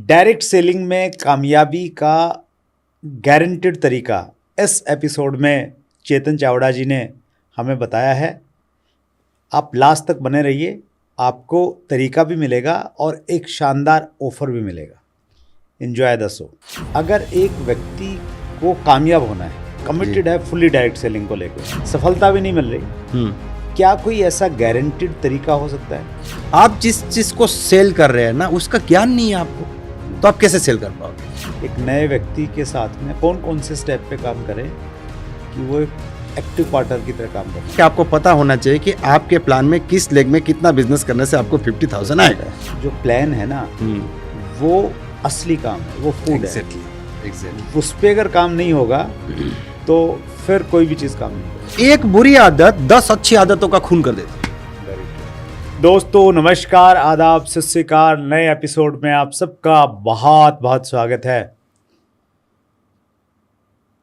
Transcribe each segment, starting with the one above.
Direct selling में कामयाबी का गारंटेड तरीका इस एपिसोड में चेतन चावड़ा जी ने हमें बताया है। आप लास्ट तक बने रहिए, आपको तरीका भी मिलेगा और एक शानदार ऑफर भी मिलेगा। Enjoy the show. अगर एक व्यक्ति को कामयाब होना है, कमिटेड है फुल्ली डायरेक्ट सेलिंग को लेकर, सफलता भी नहीं मिल रही, क्या कोई ऐसा गारंटेड तरीका हो सकता है? आप जिस चीज को सेल कर रहे हैं ना, उसका ज्ञान नहीं है आपको, तो आप कैसे सेल कर पाओगे? एक नए व्यक्ति के साथ में कौन कौन से स्टेप पे काम करें कि वो एक एक्टिव पार्टनर की तरह काम करे? क्या आपको पता होना चाहिए कि आपके प्लान में किस लेग में कितना बिजनेस करने से आपको 50,000 आएगा। जो प्लान है ना, वो असली काम है, वो फूड है। उस पे अगर काम नहीं होगा तो फिर कोई भी चीज काम नहीं होगा। एक बुरी आदत 10 अच्छी आदतों का खून कर देती है। दोस्तों नमस्कार, आदाब, सत श्री अकाल। नए एपिसोड में आप सबका बहुत बहुत स्वागत है।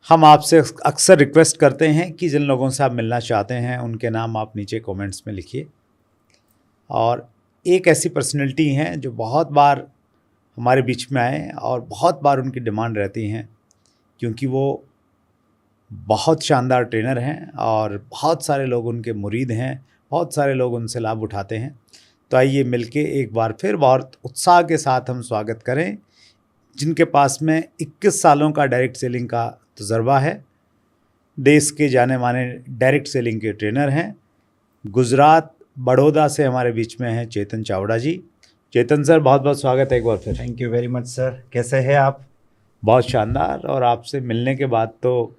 हम आपसे अक्सर रिक्वेस्ट करते हैं कि जिन लोगों से आप मिलना चाहते हैं उनके नाम आप नीचे कमेंट्स में लिखिए। और एक ऐसी पर्सनैलिटी हैं जो बहुत बार हमारे बीच में आए और बहुत बार उनकी डिमांड रहती हैं, क्योंकि वो बहुत शानदार ट्रेनर हैं और बहुत सारे लोग उनके मुरीद हैं, बहुत सारे लोग उनसे लाभ उठाते हैं। तो आइए मिलके एक बार फिर बहुत उत्साह के साथ हम स्वागत करें जिनके पास में 21 सालों का डायरेक्ट सेलिंग का तजुर्बा है। देश के जाने माने डायरेक्ट सेलिंग के ट्रेनर हैं। गुजरात बड़ौदा से हमारे बीच में हैं चेतन चावड़ा जी। चेतन सर, बहुत बहुत स्वागत है एक बार फिर। Thank you very much sir. कैसे हैं आप? बहुत शानदार। और आपसे मिलने के बाद तो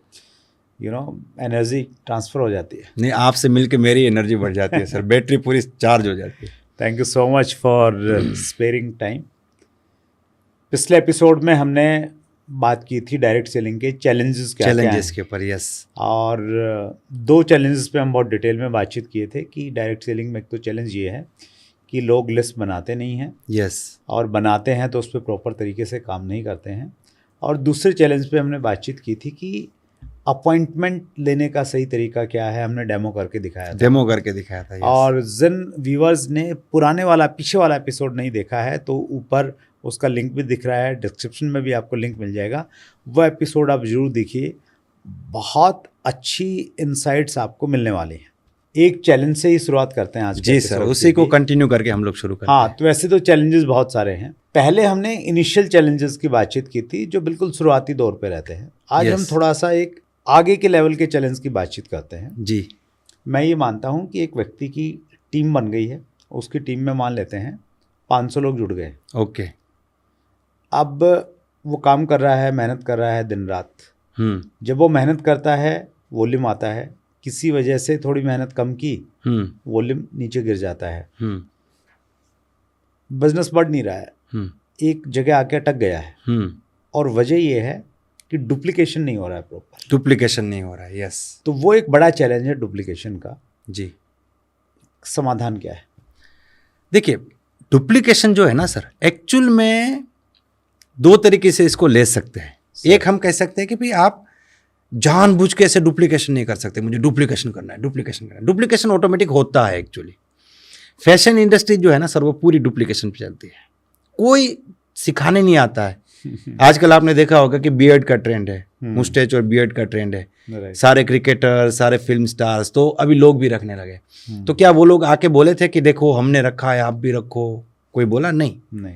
एनर्जी ट्रांसफ़र हो जाती है। नहीं, आपसे मिलके मेरी एनर्जी बढ़ जाती है सर। बैटरी पूरी चार्ज हो जाती है। Thank you so much for sparing time. पिछले एपिसोड में हमने बात की थी डायरेक्ट सेलिंग के चैलेंजेस के ऊपर। यस। और 2 चैलेंजेस पे हम बहुत डिटेल में बातचीत किए थे कि डायरेक्ट सेलिंग में एक तो चैलेंज ये है कि लोग लिस्ट बनाते नहीं हैं। यस। और बनाते हैं तो उस पर प्रॉपर तरीके से काम नहीं करते हैं। और दूसरे चैलेंज पे हमने बातचीत की थी कि अपॉइंटमेंट लेने का सही तरीका क्या है। हमने डेमो करके दिखाया था। yes. और जिन व्यूअर्स ने पीछे वाला एपिसोड नहीं देखा है तो ऊपर उसका लिंक भी दिख रहा है, डिस्क्रिप्शन में भी आपको लिंक मिल जाएगा। वो एपिसोड आप ज़रूर देखिए, बहुत अच्छी इनसाइट्स आपको मिलने वाली हैं। एक चैलेंज से ही शुरुआत करते हैं आज। जी सर, उसी को कंटिन्यू करके हम लोग शुरू करते हैं। हाँ, तो वैसे तो चैलेंजेस बहुत सारे हैं। पहले हमने इनिशियल चैलेंजेस की बातचीत की थी जो बिल्कुल शुरुआती दौर पे रहते हैं। आज हम थोड़ा सा एक आगे के लेवल के चैलेंज की बातचीत करते हैं। जी। मैं ये मानता हूँ कि एक व्यक्ति की टीम बन गई है, उसकी टीम में मान लेते हैं 500 लोग जुड़ गए। ओके। अब वो काम कर रहा है, मेहनत कर रहा है दिन रात। जब वो मेहनत करता है वॉल्यूम आता है, किसी वजह से थोड़ी मेहनत कम की, वॉल्यूम नीचे गिर जाता है, बिजनेस बढ़ नहीं रहा है, एक जगह आके अटक गया है। और वजह ये है कि डुप्लीकेशन नहीं हो रहा है, प्रॉपर डुप्लीकेशन नहीं हो रहा है। यस। तो वो एक बड़ा चैलेंज है डुप्लीकेशन का। जी। समाधान क्या है? देखिए, डुप्लीकेशन जो है ना सर, एक्चुअल में 2 तरीके से इसको ले सकते हैं। एक हम कह सकते हैं कि भाई आप जानबूझ के ऐसे डुप्लीकेशन नहीं कर सकते, मुझे डुप्लीकेशन करना है, डुप्लीकेशन करना है। डुप्लीकेशन ऑटोमेटिक होता है एक्चुअली। फैशन इंडस्ट्री जो है ना सर, वो पूरी डुप्लीकेशन पे चलती है, कोई सिखाने नहीं आता है। आजकल आपने देखा होगा कि बियर्ड का ट्रेंड है, मुस्टैच और बियर्ड का ट्रेंड है। सारे क्रिकेटर, सारे फिल्म स्टार्स तो अभी लोग भी रखने लगे। तो क्या वो लोग आके बोले थे कि देखो हमने रखा है, आप भी रखो? कोई बोला नहीं।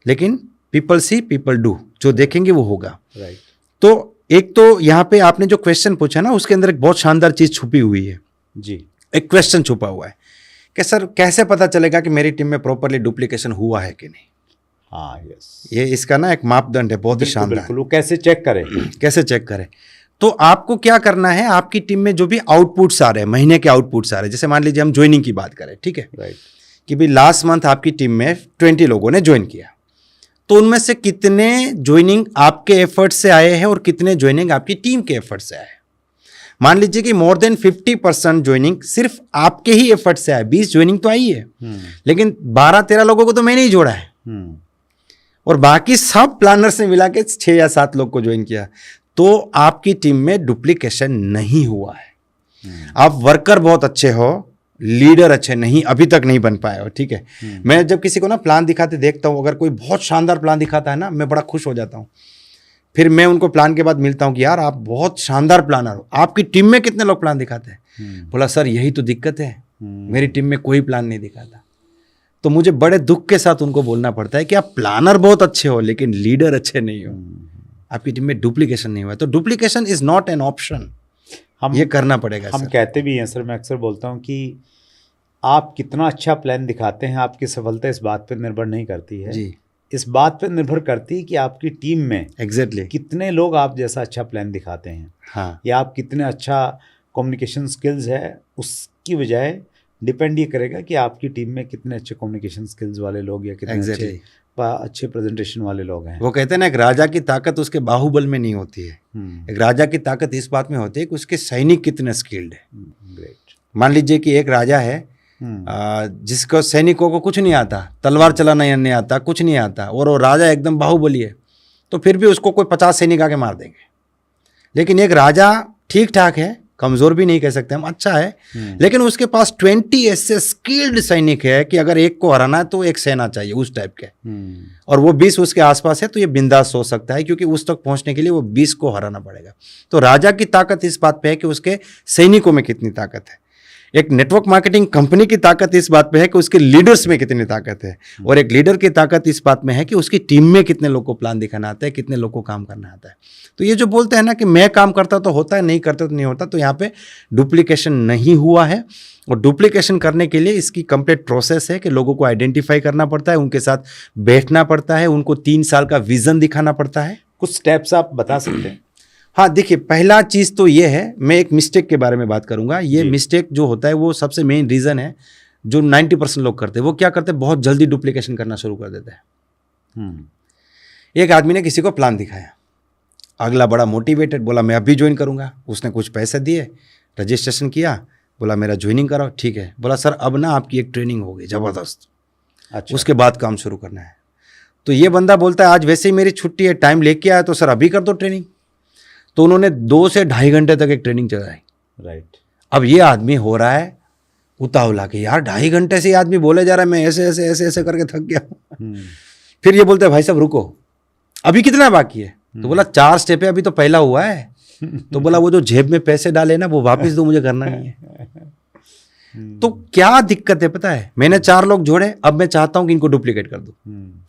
लेकिन पीपल सी पीपल डू, जो देखेंगे वो होगा। राइट। तो एक तो यहाँ पे आपने जो क्वेश्चन पूछा ना, उसके अंदर एक बहुत शानदार चीज छुपी हुई है। जी। एक क्वेश्चन छुपा हुआ है कि सर कैसे पता चलेगा कि मेरी टीम में प्रॉपरली डुप्लीकेशन हुआ है कि नहीं? हाँ, यस। ये इसका ना एक मापदंड है, बहुत ही शानदार। बिल्कुल। वो कैसे चेक करें? कैसे चेक करें? तो आपको क्या करना है, आपकी टीम में जो भी आउटपुट्स आ रहे हैं, महीने के आउटपुट्स आ रहे हैं, जैसे मान लीजिए हम ज्वाइनिंग की बात करें, ठीक है? राइट। कि भाई लास्ट मंथ आपकी टीम में 20 लोगों ने ज्वाइन किया, तो उनमें से कितने ज्वाइनिंग आपके एफर्ट से आए हैं और कितने ज्वाइनिंग आपकी टीम के एफर्ट से आए। मान लीजिए कि मोर देन 50% ज्वाइनिंग सिर्फ आपके ही एफर्ट से आए। 20 ज्वाइनिंग तो आई है, लेकिन 12-13 लोगों को तो मैंने ही जोड़ा है, और बाकी सब प्लानर्स ने मिला के 6 या 7 लोग को ज्वाइन किया। तो आपकी टीम में डुप्लीकेशन नहीं हुआ है। आप वर्कर बहुत अच्छे हो लीडर अच्छे नहीं, अभी तक नहीं बन पाए हो, ठीक है। मैं जब किसी को ना प्लान दिखाते देखता हूँ, अगर कोई बहुत शानदार प्लान दिखाता है ना, मैं बड़ा खुश हो जाता हूँ। फिर मैं उनको प्लान के बाद मिलता हूँ कि यार आप बहुत शानदार प्लानर हो, आपकी टीम में कितने लोग प्लान दिखाते हैं? बोला सर यही तो दिक्कत है, मेरी टीम में कोई प्लान नहीं दिखाता। तो मुझे बड़े दुख के साथ उनको बोलना पड़ता है कि आप प्लानर बहुत अच्छे हो लेकिन लीडर अच्छे नहीं हो, आपकी टीम में डुप्लीकेशन नहीं हुआ। तो duplication is not an option, हम ये करना पड़ेगा। हम कहते भी हैं सर, मैं अक्सर बोलता हूँ कि आप कितना अच्छा प्लान दिखाते हैं, आपकी सफलता इस बात पर निर्भर नहीं करती है जी, इस बात पर निर्भर करती है कि आपकी टीम में एग्जैक्टली कितने लोग आप जैसा अच्छा प्लान दिखाते हैं। हाँ, या आप कितने अच्छा कम्युनिकेशन स्किल्स है, उसकी बजाय डिपेंड ये करेगा कि आपकी टीम में कितने अच्छे कम्युनिकेशन स्किल्स वाले लोग या कितने अच्छे प्रेजेंटेशन वाले लोग हैं। वो कहते हैं ना, एक राजा की ताकत उसके बाहुबल में नहीं होती है, एक राजा की ताकत इस बात में होती है कि उसके सैनिक कितने स्किल्ड है। ग्रेट। मान लीजिए कि एक राजा है जिसको सैनिकों को कुछ नहीं आता, तलवार चलाना नहीं आता, कुछ नहीं आता, और वो राजा एकदम बाहुबली है, तो फिर भी उसको कोई 50 सैनिक आके मार देंगे। लेकिन एक राजा ठीक ठाक है, कमजोर भी नहीं कह सकते हम, अच्छा है, लेकिन उसके पास 20 ऐसे स्किल्ड सैनिक है कि अगर एक को हराना है तो एक सेना चाहिए उस टाइप के, और वो 20 उसके आसपास है, तो ये बिंदास सोच सकता है क्योंकि उस तक पहुंचने के लिए वो 20 को हराना पड़ेगा। तो राजा की ताकत इस बात पे है कि उसके सैनिकों में कितनी ताकत है। एक नेटवर्क मार्केटिंग कंपनी की ताकत इस बात पे है कि उसके लीडर्स में कितनी ताकत है, और एक लीडर की ताकत इस बात में है कि उसकी टीम में कितने लोग को प्लान दिखाना आता है, कितने लोग को काम करना आता है। तो ये जो बोलते हैं ना कि मैं काम करता तो होता है, नहीं करता तो नहीं होता, तो यहाँ पे डुप्लीकेशन नहीं हुआ है। और डुप्लीकेशन करने के लिए इसकी कंप्लीट प्रोसेस है कि लोगों को आइडेंटिफाई करना पड़ता है, उनके साथ बैठना पड़ता है, उनको 3 साल का विजन दिखाना पड़ता है। कुछ स्टेप्स आप बता सकते हैं? हाँ देखिए, पहला चीज़ तो ये है, मैं एक मिस्टेक के बारे में बात करूंगा। ये मिस्टेक जो होता है वो सबसे मेन रीज़न है जो 90% लोग करते हैं। वो क्या करते हैं, बहुत जल्दी डुप्लीकेशन करना शुरू कर देते हैं। एक आदमी ने किसी को प्लान दिखाया, अगला बड़ा मोटिवेटेड, बोला मैं अभी ज्वाइन करूंगा। उसने कुछ पैसे दिए, रजिस्ट्रेशन किया, बोला मेरा ज्वाइनिंग कराओ, ठीक है। बोला सर अब ना आपकी एक ट्रेनिंग होगी ज़बरदस्त, अच्छा, उसके बाद काम शुरू करना है। तो ये बंदा बोलता है आज वैसे ही मेरी छुट्टी है, टाइम लेके आया, तो सर अभी कर दो ट्रेनिंग। तो उन्होंने 2 से ढाई घंटे तक एक ट्रेनिंग चलाई। राइट। अब ये आदमी हो रहा है उतावला के, यार 2.5 घंटे से ये आदमी बोले जा रहा है, मैं ऐसे ऐसे ऐसे ऐसे करके थक गया। फिर ये बोलते हैं भाई साहब रुको, अभी कितना बाकी है? तो बोला 4 स्टेप है, अभी तो पहला हुआ है। तो बोला वो जो जेब में पैसे डाले ना वो वापस दो, मुझे करना नहीं है। तो क्या दिक्कत है पता है, मैंने 4 लोग जोड़े, अब मैं चाहता हूं कि इनको डुप्लीकेट कर दो,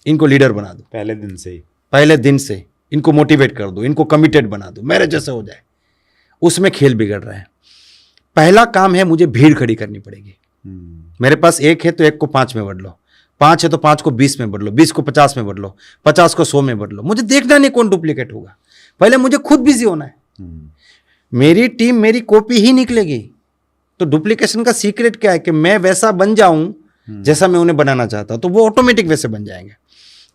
इनको लीडर बना दो, पहले दिन से ही, पहले दिन से इनको मोटिवेट कर दो, इनको कमिटेड बना दो, मेरे जैसे हो जाए। उसमें खेल बिगड़ रहा है। पहला काम है मुझे भीड़ खड़ी करनी पड़ेगी। मेरे पास 1 है तो 1 को 5 में बढ़ लो, 5 है तो 5 को 20 में बढ़ लो, 20 को 50 में बढ़ लो, 50 को 100 में बढ़ लो। मुझे देखना नहीं कौन डुप्लीकेट होगा, पहले मुझे खुद बिजी होना है। मेरी टीम मेरी कॉपी ही निकलेगी। तो डुप्लीकेशन का सीक्रेट क्या है कि मैं वैसा बन जाऊं जैसा मैं उन्हें बनाना चाहता हूं, तो वो ऑटोमेटिक वैसे बन जाएंगे।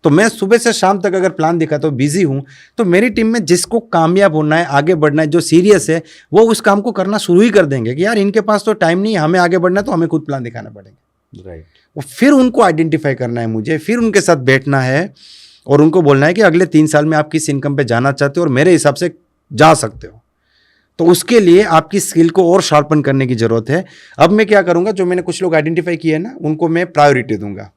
तो मैं सुबह से शाम तक अगर प्लान दिखाता हूँ, बिजी हूँ, तो मेरी टीम में जिसको कामयाब होना है, आगे बढ़ना है, जो सीरियस है, वो उस काम को करना शुरू ही कर देंगे कि यार इनके पास तो टाइम नहीं है, हमें आगे बढ़ना है, तो हमें खुद प्लान दिखाना पड़ेगा। राइट। फिर उनको आइडेंटिफाई करना है मुझे, फिर उनके साथ बैठना है और उनको बोलना है कि अगले 3 साल में आप किस इनकम पे जाना चाहते हो और मेरे हिसाब से जा सकते हो। तो उसके लिए आपकी स्किल को और शार्पन करने की जरूरत है। अब मैं क्या करूंगा, जो मैंने कुछ लोग आइडेंटिफाई किए हैं ना, उनको मैं प्रायोरिटी दूंगा।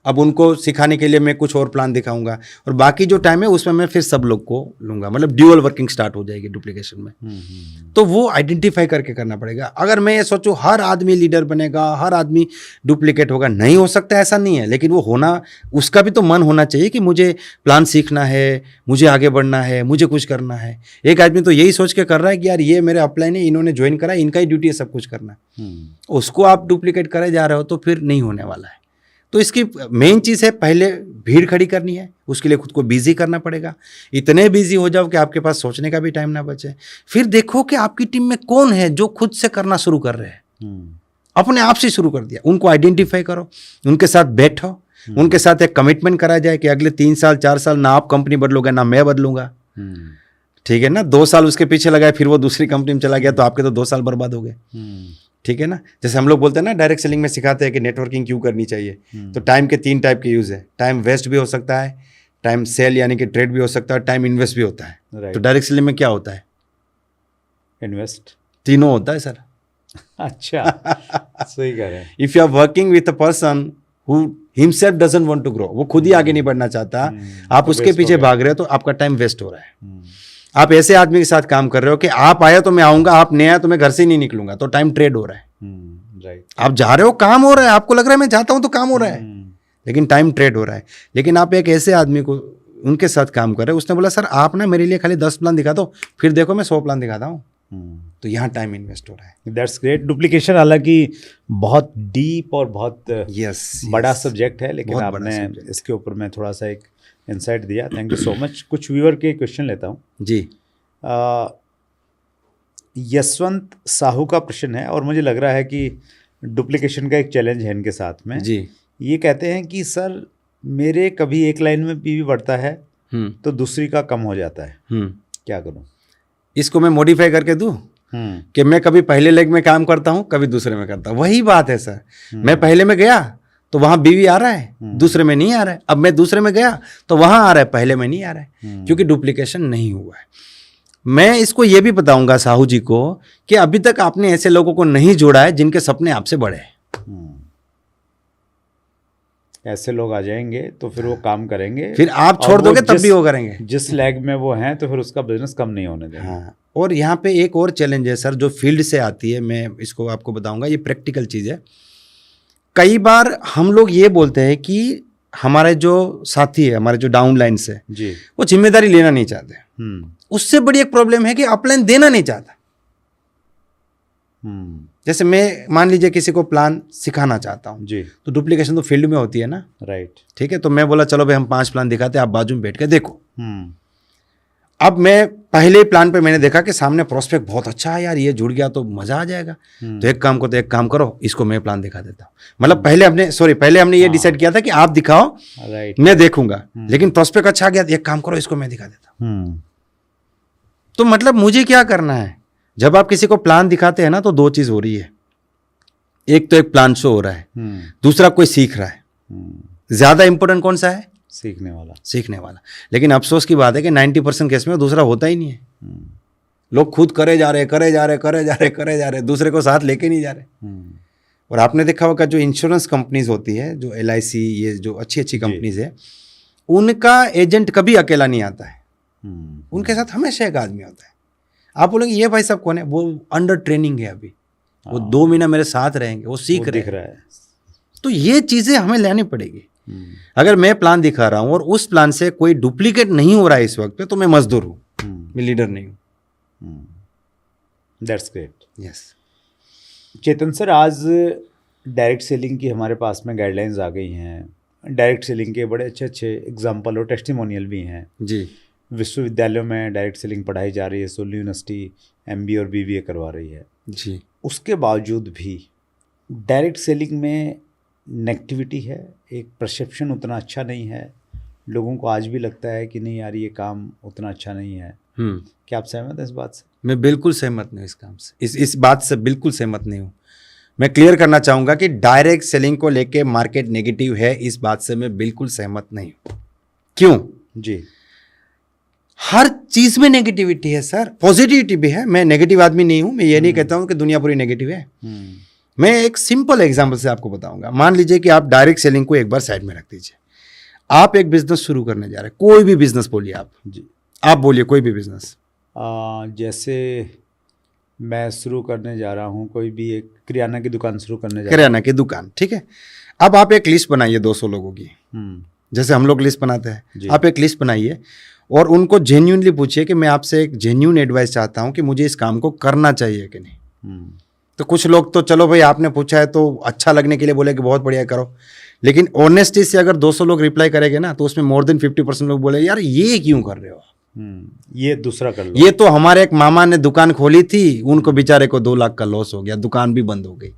अब उनको सिखाने के लिए मैं कुछ और प्लान दिखाऊंगा, और बाकी जो टाइम है उसमें मैं फिर सब लोग को लूंगा। मतलब ड्यूअल वर्किंग स्टार्ट हो जाएगी डुप्लीकेशन में। तो वो आइडेंटिफाई करके करना पड़ेगा। अगर मैं ये सोचूं हर आदमी लीडर बनेगा, हर आदमी डुप्लीकेट होगा, नहीं हो सकता, ऐसा नहीं है। लेकिन वो होना, उसका भी तो मन होना चाहिए कि मुझे प्लान सीखना है, मुझे आगे बढ़ना है, मुझे कुछ करना है। एक आदमी तो यही सोच के कर रहा है कि यार ये मेरे अपलाइन है, इन्होंने ज्वाइन करा, इनका ही ड्यूटी है सब कुछ करना। उसको आप डुप्लीकेट करे जा रहे हो तो फिर नहीं होने वाला है। तो इसकी मेन चीज़ है, पहले भीड़ खड़ी करनी है, उसके लिए खुद को बिजी करना पड़ेगा। इतने बिजी हो जाओ कि आपके पास सोचने का भी टाइम ना बचे। फिर देखो कि आपकी टीम में कौन है जो खुद से करना शुरू कर रहे हैं, अपने आप से शुरू कर दिया, उनको आइडेंटिफाई करो, उनके साथ बैठो, उनके साथ एक कमिटमेंट करा जाए कि अगले 3 साल 4 साल ना आप कंपनी बदलोगे ना मैं बदलूंगा, ठीक है ना। 2 साल उसके पीछे लगाए, फिर वो दूसरी कंपनी में चला गया, तो आपके तो 2 साल बर्बाद हो गए, ठीक है ना। जैसे हम लोग बोलते हैं ना, डायरेक्ट सेलिंग में सिखाते हैं कि नेटवर्किंग क्यों करनी चाहिए। तो टाइम के 3 टाइप के यूज़ है। टाइम वेस्ट भी हो सकता है, टाइम सेल यानी कि ट्रेड भी हो सकता है, टाइम इन्वेस्ट भी होता है। तो डायरेक्ट सेलिंग में क्या होता है, इन्वेस्ट, तीनों होता है सर। अच्छा, सही कह रहे हैं। If you are working with a person who himself doesn't want to grow, वो खुद ही आगे नहीं बढ़ना चाहता, आप तो उसके waste हो पीछे गया। भाग रहे हो तो आपका टाइम वेस्ट हो रहा है। आप ऐसे आदमी के साथ काम कर रहे हो कि आप आए तो मैं आऊंगा, आप नहीं आए तो मैं घर से ही नहीं निकलूंगा, तो टाइम ट्रेड हो रहा है। राइट। आप जा रहे हो, काम हो रहा है, आपको लग रहा है मैं जाता हूं तो काम हो रहा है, लेकिन टाइम ट्रेड हो रहा है। लेकिन आप एक ऐसे आदमी को उनके साथ काम कर रहे हो, उसने बोला सर आप ना मेरे लिए खाली 10 प्लान दिखा दो, फिर देखो मैं 100 प्लान दिखाता हूँ, तो यहाँ टाइम इन्वेस्ट हो रहा है। That's great. डुप्लीकेशन हालांकि बहुत डीप और बहुत यस, बड़ा सब्जेक्ट है, लेकिन बहुत बड़ा आपने subject। इसके ऊपर मैं थोड़ा सा एक इंसाइट दिया, थैंक यू सो मच। कुछ व्यूअर के क्वेश्चन लेता हूँ। जी। यशवंत साहू का प्रश्न है, और मुझे लग रहा है कि डुप्लीकेशन का एक चैलेंज है इनके साथ में। जी। ये कहते हैं कि सर मेरे कभी एक लाइन में पीवी बढ़ता है तो दूसरी का कम हो जाता है, क्या करूं? इसको मैं मॉडिफाई करके दूं कि मैं कभी पहले लेग में काम करता हूं, कभी दूसरे में करता हूं। वही बात है सर, मैं पहले में गया तो वहां बीवी आ रहा है, दूसरे में नहीं आ रहा है। अब मैं दूसरे में गया तो वहां आ रहा है, पहले में नहीं आ रहा है, क्योंकि डुप्लीकेशन नहीं हुआ है। मैं इसको ये भी बताऊंगा साहू जी को कि अभी तक आपने ऐसे लोगों को नहीं जोड़ा है जिनके सपने आपसे बड़े हैं। ऐसे लोग आ जाएंगे तो फिर वो काम करेंगे, फिर आप छोड़ दोगे तब भी वो करेंगे। जिस लैग में वो हैं तो फिर उसका बिजनेस कम नहीं होने देंगे। हाँ, और यहाँ पे एक और चैलेंज है सर, जो फील्ड से आती है, मैं इसको आपको बताऊंगा, ये प्रैक्टिकल चीज़ है। कई बार हम लोग ये बोलते हैं कि हमारे जो साथी है, हमारे जो डाउन लाइन से जी, वो जिम्मेदारी लेना नहीं चाहते। उससे बड़ी एक प्रॉब्लम है कि अपलाइन देना नहीं चाहता। जैसे मैं मान लीजिए किसी को प्लान सिखाना चाहता हूँ जी, तो डुप्लीकेशन तो फील्ड में होती है ना, राइट। ठीक है, तो मैं बोला चलो भाई हम 5 प्लान दिखाते हैं, आप बाजू में बैठ के देखो। अब मैं पहले प्लान पे मैंने देखा कि सामने प्रोस्पेक्ट बहुत अच्छा है यार, ये जुड़ गया तो मजा आ जाएगा, तो एक काम करो, इसको मैं प्लान दिखा देता हूँ। मतलब पहले हमने ये डिसाइड किया था कि आप दिखाओ, राइट, मैं देखूंगा, लेकिन प्रोस्पेक्ट अच्छा आ गया, एक काम करो, इसको मैं दिखा देता हूँ। तो मतलब मुझे क्या करना है, जब आप किसी को प्लान दिखाते हैं ना, तो 2 चीज हो रही है। एक तो एक प्लान शो हो रहा है, दूसरा कोई सीख रहा है। ज्यादा इंपॉर्टेंट कौन सा है? सीखने वाला। लेकिन अफसोस की बात है कि 90% केस में दूसरा होता ही नहीं है। लोग खुद करे जा रहे, दूसरे को साथ लेके नहीं जा रहे। और आपने देखा होगा जो इंश्योरेंस कंपनीज होती है, जो LIC, ये जो अच्छी कंपनीज है, उनका एजेंट कभी अकेला नहीं आता है, उनके साथ हमेशा एक आदमी होता है। आप बोलेंगे ये भाई साहब कौन है? वो अंडर ट्रेनिंग है अभी, वो 2 महीना मेरे साथ रहेंगे, वो सीख रहे हैं। तो ये चीजें हमें लेनी पड़ेगी। अगर मैं प्लान दिखा रहा हूं और उस प्लान से कोई डुप्लीकेट नहीं हो रहा है इस वक्त पे, तो मैं मजदूर हूं, मैं लीडर नहीं हूं। That's great. Yes Chetan sir, आज डायरेक्ट सेलिंग की हमारे पास में गाइडलाइंस आ गई हैं। डायरेक्ट सेलिंग के बड़े अच्छे एग्जाम्पल और टेस्टिमोनियल भी हैं जी। विश्वविद्यालयों में डायरेक्ट सेलिंग पढ़ाई जा रही है, सोल यूनिवर्सिटी MBA और BBA करवा रही है जी। उसके बावजूद भी डायरेक्ट सेलिंग में नेगेटिविटी है, एक परसेप्शन उतना अच्छा नहीं है, लोगों को आज भी लगता है कि नहीं यार ये काम उतना अच्छा नहीं है। क्या आप सहमत हैं इस बात से? मैं बिल्कुल सहमत नहीं हूँ इस काम से, इस बात से बिल्कुल सहमत नहीं हूँ। मैं क्लियर करना चाहूँगा कि डायरेक्ट सेलिंग को लेके मार्केट नेगेटिव है, इस बात से मैं बिल्कुल सहमत नहीं हूँ। क्यों? जी, हर चीज में नेगेटिविटी है सर, पॉजिटिविटी भी है। मैं नेगेटिव आदमी नहीं हूं, मैं ये नहीं कहता हूं कि दुनिया पूरी नेगेटिव है। मैं एक सिंपल एग्जांपल से आपको बताऊंगा। मान लीजिए कि आप डायरेक्ट सेलिंग को एक बार साइड में रख दीजिए, आप एक बिजनेस शुरू करने जा रहे हैं, कोई भी बिजनेस बोलिए आप जी, आप बोलिए कोई भी बिजनेस। जैसे मैं शुरू करने जा रहा हूँ, कोई भी एक किराना की दुकान शुरू करने जा रहा हूँ। किराना की दुकान, ठीक है। अब आप एक लिस्ट बनाइए 200 लोगों की, जैसे हम लोग लिस्ट बनाते हैं। आप एक लिस्ट बनाइए और उनको जेन्युइनली पूछिए कि मैं आपसे एक जेन्युइन एडवाइस चाहता हूं कि मुझे इस काम को करना चाहिए कि नहीं। तो कुछ लोग तो चलो भाई आपने पूछा है तो अच्छा लगने के लिए बोले कि बहुत बढ़िया करो, लेकिन ऑनेस्टी से अगर 200 लोग रिप्लाई करेंगे ना, तो उसमें मोर देन 50% लोग बोले यार ये क्यों कर रहे हो, ये दूसरा कर लो। ये तो हमारे एक मामा ने दुकान खोली थी, उनको बेचारे को 2 लाख का लॉस हो गया, दुकान भी बंद हो गई।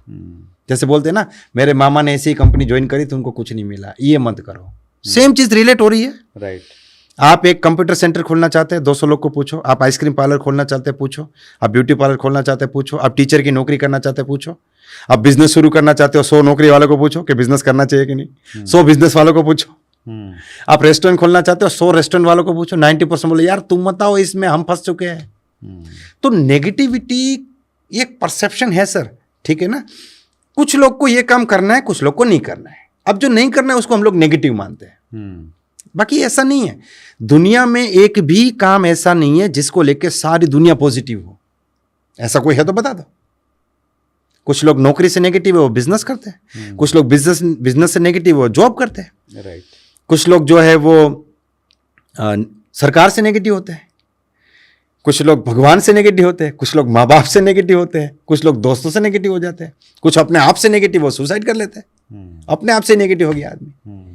जैसे बोलते हैं ना, मेरे मामा ने ऐसी कंपनी ज्वाइन करी तो उनको कुछ नहीं मिला, ये मत करो। सेम चीज रिलेट हो रही है, राइट। आप एक कंप्यूटर सेंटर खोलना चाहते हैं, 200 लोग को पूछो। आप आइसक्रीम पार्लर खोलना चाहते हैं, पूछो। आप ब्यूटी पार्लर खोलना चाहते हैं, पूछो। आप टीचर की नौकरी करना चाहते हैं, पूछो। आप बिजनेस शुरू करना चाहते हो, 100 नौकरी वालों को पूछो कि बिजनेस करना चाहिए कि नहीं, 100 बिजनेस वालों को पूछो। आप रेस्टोरेंट खोलना चाहते हो, 100 रेस्टोरेंट वालों को पूछो, 90% बोले यार तुम बताओ, इसमें हम फंस चुके हैं। तो नेगेटिविटी एक परसेप्शन है सर, ठीक है ना। कुछ लोग को ये काम करना है, कुछ लोग को नहीं करना है। अब जो नहीं करना है उसको हम लोग नेगेटिव मानते हैं, बाकी ऐसा नहीं है। दुनिया में एक भी काम ऐसा नहीं है जिसको लेके सारी दुनिया पॉजिटिव हो। ऐसा कोई है तो बता दो। कुछ लोग नौकरी से नेगेटिव है वो बिजनेस करते हैं, कुछ लोग बिजनेस से नेगेटिव है वो जॉब करते हैं, राइट। कुछ लोग जो है वो सरकार से नेगेटिव होते हैं, कुछ लोग भगवान से नेगेटिव होते हैं, कुछ लोग माँ बाप से नेगेटिव होते हैं, कुछ लोग दोस्तों से नेगेटिव हो जाते हैं, कुछ अपने आप से नेगेटिव हो सुसाइड कर लेते हैं, अपने आप से नेगेटिव हो गया आदमी।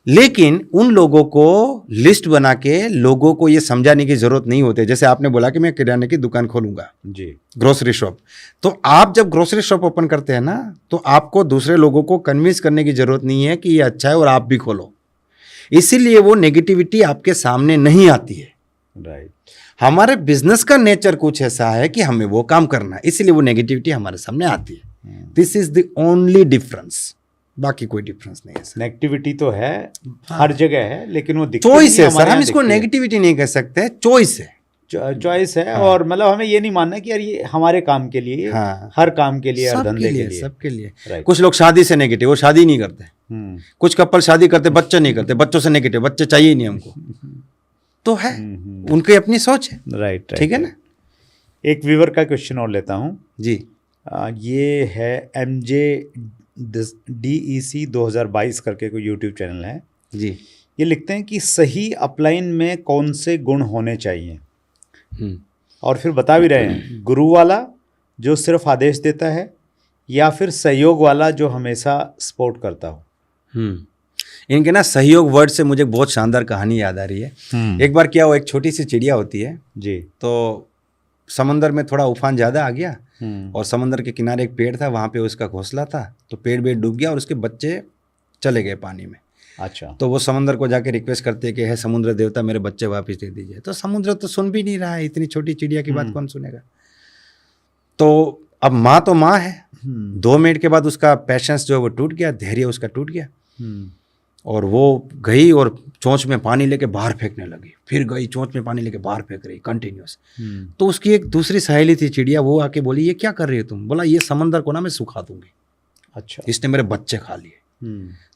लेकिन उन लोगों को लिस्ट बना के लोगों को ये समझाने की जरूरत नहीं होती। जैसे आपने बोला कि मैं किराने की दुकान खोलूंगा जी, ग्रोसरी शॉप, तो आप जब ग्रोसरी शॉप ओपन करते हैं ना तो आपको दूसरे लोगों को कन्विंस करने की जरूरत नहीं है कि ये अच्छा है और आप भी खोलो, इसीलिए वो नेगेटिविटी आपके सामने नहीं आती है, राइट। हमारे बिजनेस का नेचर कुछ ऐसा है कि हमें वो काम करना है, इसीलिए वो नेगेटिविटी हमारे सामने आती है। This is the only difference, बाकी कोई डिफरेंस नहीं है। नेगेटिविटी तो है हर जगह है, लेकिन वो चॉइस है सर, हम इसको नेगेटिविटी नहीं कह सकते, चॉइस है, चॉइस है। और मतलब हमें ये नहीं मानना कि यार ये हमारे काम के लिए, हर काम के लिए, हर धंधे के लिए, सबके लिए। कुछ लोग शादी से नेगेटिव, वो शादी नहीं करते। कुछ कपल शादी करते, बच्चे नहीं करते, बच्चों से नेगेटिव, बच्चे चाहिए नहीं हमको, तो है उनकी अपनी सोच है, राइट। ठीक है ना। एक व्यूअर का क्वेश्चन और लेता हूँ जी। ये है MJDEC 2022 करके कोई यूट्यूब चैनल है जी। ये लिखते हैं कि सही अपलाइन में कौन से गुण होने चाहिए, और फिर बता भी रहे हैं गुरु वाला जो सिर्फ आदेश देता है, या फिर सहयोग वाला जो हमेशा सपोर्ट करता हो। इनके ना सहयोग वर्ड से मुझे बहुत शानदार कहानी याद आ रही है। एक बार क्या हुआ, एक छोटी सी चिड़िया होती है जी, तो समंदर में थोड़ा उफान ज़्यादा आ गया और समंदर के किनारे एक पेड़ था, वहाँ पे उसका घोंसला था, तो पेड़ डूब गया और उसके बच्चे चले गए पानी में। अच्छा। तो वो समंदर को जाके रिक्वेस्ट करते कि है समुद्र देवता मेरे बच्चे वापस दे दीजिए। तो समुद्र तो सुन भी नहीं रहा है, इतनी छोटी चिड़िया की बात कौन सुनेगा। तो अब माँ तो माँ है, 2 मिनट के बाद उसका पैशंस जो है वो टूट गया, धैर्य उसका टूट गया, और वो गई और चोंच में पानी लेके बाहर फेंकने लगी, फिर गई चोंच में पानी लेके बाहर फेंक रही कंटिन्यूस। तो उसकी एक दूसरी सहेली थी चिड़िया, वो आके बोली ये क्या कर रही हो तुम? बोला ये समंदर को ना मैं सुखा दूंगी। अच्छा। इसने मेरे बच्चे खा लिए।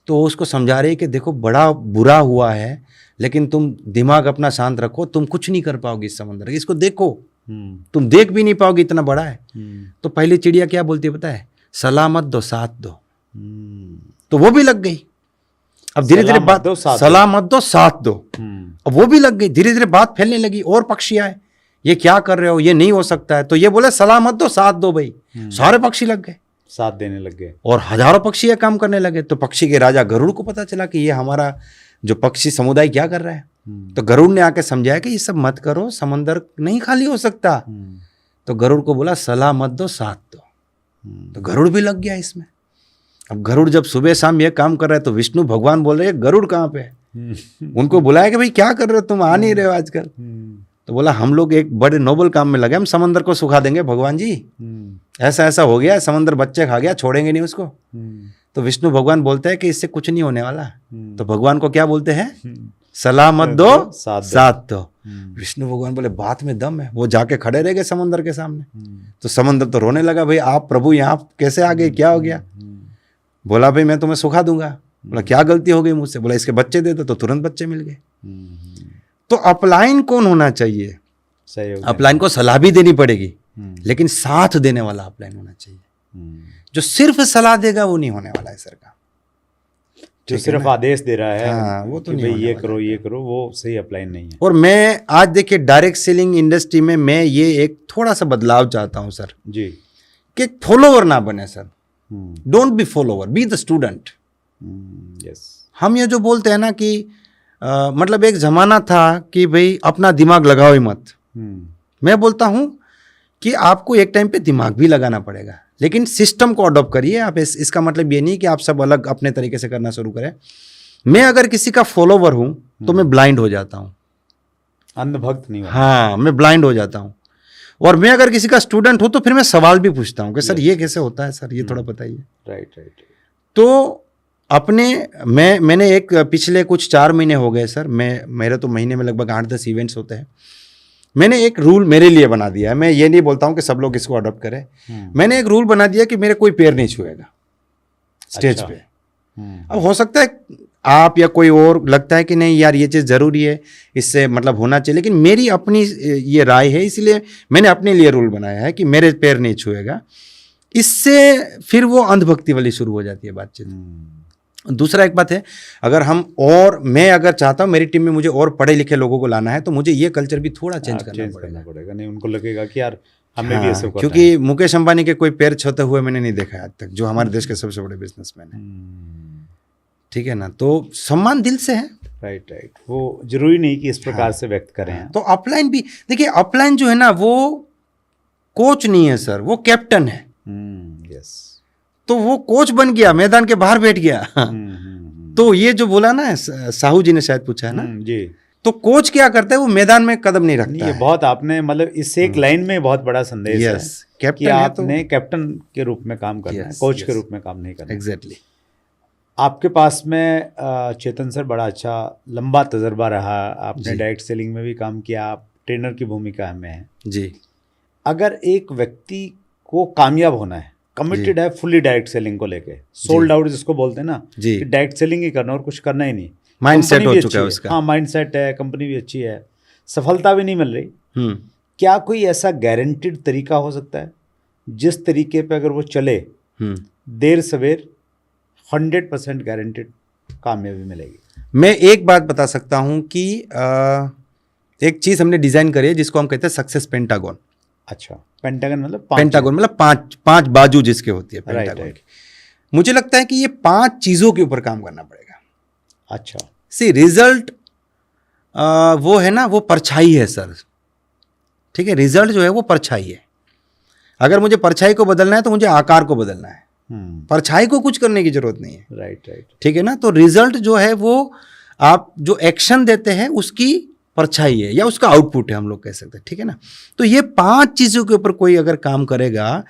तो उसको समझा रही कि देखो बड़ा बुरा हुआ है, लेकिन तुम दिमाग अपना शांत रखो, तुम कुछ नहीं कर पाओगी इस समंदर, इसको देखो, तुम देख भी नहीं पाओगी, इतना बड़ा है। तो पहली चिड़िया क्या बोलती है पता है? सलामत दो साथ दो। तो वो भी लग गई। अब धीरे धीरे बात, सलामत दो साथ दो, अब वो भी लग गई। धीरे धीरे बात फैलने लगी, और पक्षी आए, ये क्या कर रहे हो, ये नहीं हो सकता है। तो ये बोले सलामत दो साथ दो भाई, सारे पक्षी लग गए, साथ देने लग गए, और हजारों पक्षी ये काम करने लगे। तो पक्षी के राजा गरुड़ को पता चला कि ये हमारा जो पक्षी समुदाय क्या कर रहा है। तो गरुड़ ने आके समझाया कि ये सब मत करो, समंदर नहीं खाली हो सकता। तो गरुड़ को बोला सलामत दो साथ दो, तो गरुड़ भी लग गया इसमें। अब गरुड़ जब सुबह शाम ये काम कर रहा है तो विष्णु भगवान बोल रहे हैं गरुड़ कहाँ पे है? उनको बुलाया कि भाई क्या कर रहे हो तुम, आ नहीं रहे हो आजकल। तो बोला हम लोग एक बड़े नोबल काम में लगे, हम समंदर को सुखा देंगे भगवान जी, ऐसा ऐसा हो गया, समंदर बच्चे खा गया, छोड़ेंगे नहीं उसको। तो विष्णु भगवान बोलते हैं कि इससे कुछ नहीं होने वाला। तो भगवान को क्या बोलते हैं? सलामत दो साथ दो। विष्णु भगवान बोले बात में दम है। वो जाके खड़े रह गए समंदर के सामने। तो समंदर तो रोने लगा, भाई आप प्रभु यहाँ कैसे आ गए, क्या हो गया? बोला भाई मैं तुम्हें सुखा दूंगा। बोला क्या गलती हो गई मुझसे? बोला इसके बच्चे दे दो। तो तुरंत बच्चे मिल गए। तो अपलाइन कौन होना चाहिए? अपलाइन को सलाह भी देनी पड़ेगी, लेकिन साथ देने वाला अपलाइन होना चाहिए। जो सिर्फ सलाह देगा वो नहीं होने वाला है सर का, जो सिर्फ आदेश दे रहा है, हाँ, वो तो नहीं भाई ये करो ये करो, वो सही अपलाइन नहीं है। और मैं आज देखिए डायरेक्ट सेलिंग इंडस्ट्री में मैं ये एक थोड़ा सा बदलाव चाहता हूं सर जी, कि फॉलोवर ना बने sir. Don't be follower, be the student. Yes. हम ये जो बोलते हैं ना कि मतलब एक जमाना था कि भाई अपना दिमाग लगाओ ही मत। मैं बोलता हूं कि आपको एक टाइम पे दिमाग भी लगाना पड़ेगा, लेकिन सिस्टम को अडॉप्ट करिए आप। इसका मतलब ये नहीं कि आप सब अलग अपने तरीके से करना शुरू करें। मैं अगर किसी का फॉलोवर हूं तो मैं ब्लाइंड हो जाता हूं, अंधभक्त नहीं। हाँ, मैं ब्लाइंड हो जाता हूं। और मैं अगर किसी का स्टूडेंट हूं तो फिर मैं सवाल भी पूछता हूं कि सर ये कैसे होता है, सर ये थोड़ा बताइए। राइट। तो अपने मैंने एक पिछले कुछ 4 महीने हो गए सर, मेरे तो महीने में लगभग 8-10 इवेंट्स होते हैं। मैंने एक रूल मेरे लिए बना दिया है, मैं ये नहीं बोलता हूँ कि सब लोग इसको अडॉप्ट करें। मैंने एक रूल बना दिया कि मेरे कोई पैर नहीं छुएगा स्टेज अच्छा। पे। अब हो सकता है आप या कोई और लगता है कि नहीं यार ये चीज़ ज़रूरी है, इससे मतलब होना चाहिए, लेकिन मेरी अपनी ये राय है, इसलिए मैंने अपने लिए रूल बनाया है कि मेरे पैर नहीं छुएगा। इससे फिर वो अंधभक्ति वाली शुरू हो जाती है बातचीत। दूसरा एक बात है, अगर हम और मैं अगर चाहता हूँ मेरी टीम में मुझे और पढ़े लिखे लोगों को लाना है तो मुझे ये कल्चर भी थोड़ा चेंज करना पड़ेगा। नहीं, उनको लगेगा कि यार हमें भी ऐसे करना है। क्योंकि मुकेश अंबानी के कोई पैर छूते हुए मैंने नहीं देखा आज तक, जो हमारे देश के सबसे बड़े बिजनेसमैन है। ठीक है ना, तो सम्मान दिल से है। राइट, वो जरूरी नहीं कि इस प्रकार से व्यक्त करें। तो अपलाइन भी देखिए, अपलाइन जो है ना वो कोच नहीं है सर, वो कैप्टन है। यस, तो वो कोच बन गया, मैदान के बाहर बैठ गया। तो ये जो बोला ना साहू जी ने शायद पूछा है ना जी, तो कोच क्या करता है, वो मैदान में कदम नहीं रखता ये है। बहुत आपने मतलब इस एक लाइन में बहुत बड़ा संदेश है कैप्टन कि आपने कैप्टन के रूप में काम करना है, कोच के रूप में काम नहीं करना। एग्जैक्टली। आपके पास में चेतन सर बड़ा अच्छा लंबा तजर्बा रहा, आपने डायरेक्ट सेलिंग में भी काम किया, आप ट्रेनर की भूमिका में हैं जी। अगर एक व्यक्ति को कामयाब होना है, कमिटेड है फुल्ली डायरेक्ट सेलिंग को लेके, सोल्ड आउट जिसको बोलते हैं ना, कि डायरेक्ट सेलिंग ही करना और कुछ करना ही नहीं, माइंडसेट हो चुका है उसका। हाँ, माइंडसेट है, कंपनी भी अच्छी है, सफलता भी नहीं मिल रही, क्या कोई ऐसा गारंटीड तरीका हो सकता है जिस तरीके पे अगर वो चले देर सवेर 100% गारंटीड कामयाबी मिलेगी? मैं एक बात बता सकता हूं कि एक चीज हमने डिजाइन करी है जिसको हम कहते हैं सक्सेस पेंटागन। अच्छा, पेंटागन मतलब पेंटागन मतलब पांच बाजू जिसके होती है पेंटागन की। मुझे लगता है कि ये 5 चीजों के ऊपर काम करना पड़ेगा। अच्छा, सी रिजल्ट वो है ना, वो परछाई है सर। ठीक है, रिजल्ट जो है वो परछाई है। अगर मुझे परछाई को बदलना है तो मुझे आकार को बदलना है, परछाई को कुछ करने की जरूरत नहीं है। राइट। ठीक है ना, तो रिजल्ट जो है वो आप जो एक्शन देते हैं उसकी परछाई है या उसका आउटपुट है, हम लोग कह सकते हैं। ठीक है ना, तो ये 5 चीज़ों के ऊपर कोई अगर काम करेगा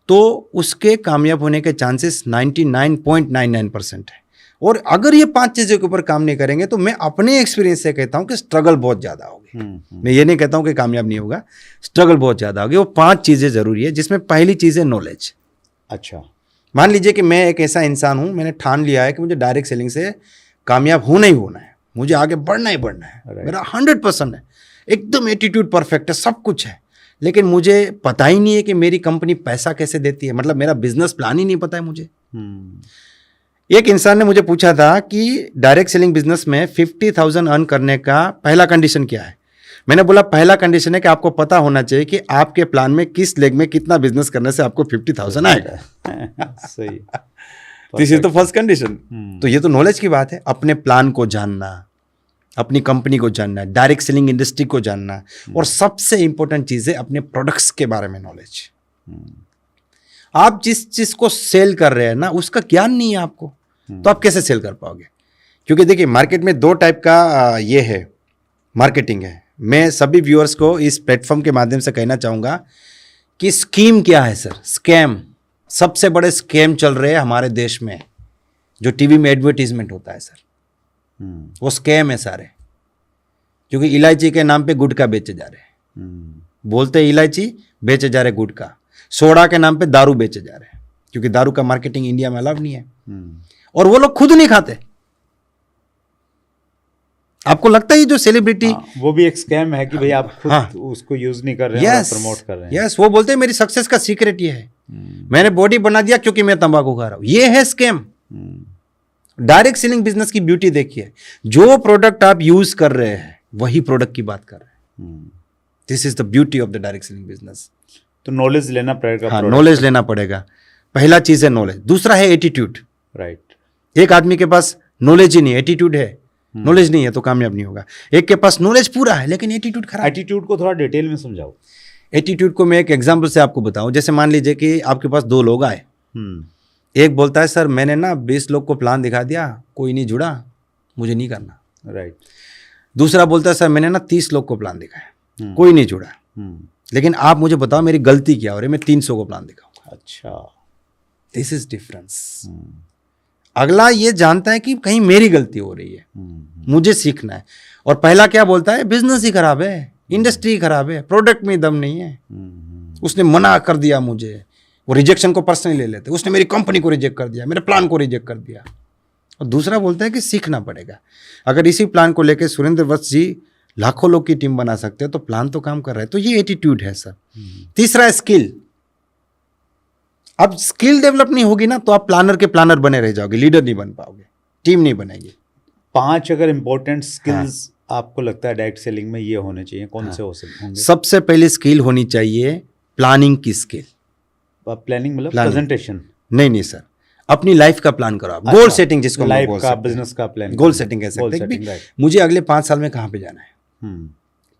तो उसके कामयाब होने के चांसेस 99.99% है। और अगर ये 5 चीज़ों के ऊपर काम नहीं करेंगे तो मैं अपने एक्सपीरियंस से कहता हूँ कि स्ट्रगल बहुत ज़्यादा होगी। मैं ये नहीं कहता हूँ कि कामयाब नहीं होगा, स्ट्रगल बहुत ज़्यादा होगी। वो 5 चीज़ें ज़रूरी है, जिसमें पहली चीज़ है नॉलेज। अच्छा, मान लीजिए कि मैं एक ऐसा इंसान हूँ, मैंने ठान लिया है कि मुझे डायरेक्ट सेलिंग से कामयाब होना ही होना है, मुझे आगे बढ़ना ही बढ़ना है। मेरा 100% है, एकदम एटीट्यूड परफेक्ट है, सब कुछ है, लेकिन मुझे पता ही नहीं है कि मेरी कंपनी पैसा कैसे देती है, मतलब मेरा बिजनेस प्लान ही नहीं पता है मुझे। एक इंसान ने मुझे पूछा था कि डायरेक्ट सेलिंग बिजनेस में 50,000 अर्न करने का पहला कंडीशन क्या है। मैंने बोला पहला कंडीशन है कि आपको पता होना चाहिए कि आपके प्लान में किस लेग में कितना बिजनेस करने से आपको 50,000 आएगा। सही, this is the first condition. तो ये तो नॉलेज की बात है, अपने प्लान को जानना, अपनी कंपनी को जानना, डायरेक्ट सेलिंग इंडस्ट्री को जानना, और सबसे इंपॉर्टेंट चीज़ है अपने प्रोडक्ट्स के बारे में नॉलेज। आप जिस चीज़ को सेल कर रहे हैं ना उसका ज्ञान नहीं है आपको, तो आप कैसे सेल कर पाओगे? क्योंकि देखिए मार्केट में 2 टाइप का ये है मार्केटिंग है। मैं सभी व्यूअर्स को इस प्लेटफॉर्म के माध्यम से कहना चाहूँगा कि स्कीम क्या है सर, स्कैम। सबसे बड़े स्कैम चल रहे हैं हमारे देश में, जो टीवी में एडवर्टीजमेंट होता है सर, वो स्कैम है सारे। क्योंकि इलायची के नाम पे गुटखा बेचे जा रहे हैं, बोलते इलायची, बेचे जा रहे गुटखा। सोडा के नाम पे दारू बेचे जा रहे हैं, क्योंकि दारू का मार्केटिंग इंडिया में अलाउ नहीं है, और वो लोग खुद नहीं खाते। आपको लगता है जो सेलिब्रिटी, वो भी एक स्कैम है कि भाई आप खुद उसको यूज नहीं कर रहे हैं, प्रमोट कर रहे हैं। यस, वो बोलते हैं मेरी सक्सेस का सीक्रेट ये है, मैंने बॉडी बना दिया क्योंकि मैं तंबाकू खा रहा हूं। ये है स्कैम। डायरेक्ट सेलिंग बिजनेस की ब्यूटी देखिए, जो प्रोडक्ट आप यूज कर रहे हैं वही प्रोडक्ट की बात कर रहे हैं। This is the beauty of the direct selling business. तो नॉलेज लेना पड़ेगा। हाँ, नॉलेज लेना पड़ेगा। पहला चीज है नॉलेज। दूसरा है एटीट्यूड। राइट। एक आदमी के पास नॉलेज ही नहीं, एटीट्यूड है, नॉलेज नहीं है तो कामयाब नहीं होगा। एक के पास नॉलेज पूरा है लेकिन एटीट्यूड खराब। एटीट्यूड को थोड़ा डिटेल में समझाओ। एटीट्यूड को मैं एक एग्जांपल से आपको बताऊं। जैसे मान लीजिए कि आपके पास 2 लोग आए, एक बोलता है सर मैंने ना 20 लोग को प्लान दिखा दिया, कोई नहीं जुड़ा, मुझे नहीं करना। राइट। दूसरा बोलता है सर मैंने ना 30 लोग को प्लान दिखाया, कोई नहीं जुड़ा, लेकिन आप मुझे बताओ मेरी गलती क्या हो रही है, मैं 300 को प्लान दिखाऊंगा। अच्छा, दिस इज डिफरेंस। अगला ये जानता है कि कहीं मेरी गलती हो रही है, मुझे सीखना है। और पहला क्या बोलता है, बिजनेस ही खराब है, इंडस्ट्री खराब है, प्रोडक्ट में दम नहीं है, उसने मना कर दिया मुझे, वो रिजेक्शन को पर्सनली ले लेते, उसने मेरी कंपनी को रिजेक्ट कर दिया, मेरे प्लान को रिजेक्ट कर दिया। और दूसरा बोलता है कि सीखना पड़ेगा। अगर इसी प्लान को लेकर सुरेंद्र वत्स जी लाखों लोग की टीम बना सकते हैं तो प्लान तो काम कर रहा है। तो ये एटीट्यूड है सर। तीसरा स्किल। अब स्किल डेवलप नहीं होगी ना तो आप प्लानर के प्लानर बने रह जाओगे, लीडर नहीं बन पाओगे, टीम नहीं बनेगी। 5 अगर इंपॉर्टेंट स्किल्स आपको लगता है डायरेक्ट सेलिंग में ये होने चाहिए, कौन से हो सकते होंगे? सबसे पहले स्किल होनी चाहिए प्लानिंग की स्किल। प्लानिंग मतलब प्रेजेंटेशन? नहीं सर, अपनी लाइफ का प्लान करो आप। गोल सेटिंग जिसको लाइफ का, बिजनेस का प्लान, गोल सेटिंग कह सकते हैं। मुझे अगले 5 साल में कहाँ पे जाना है,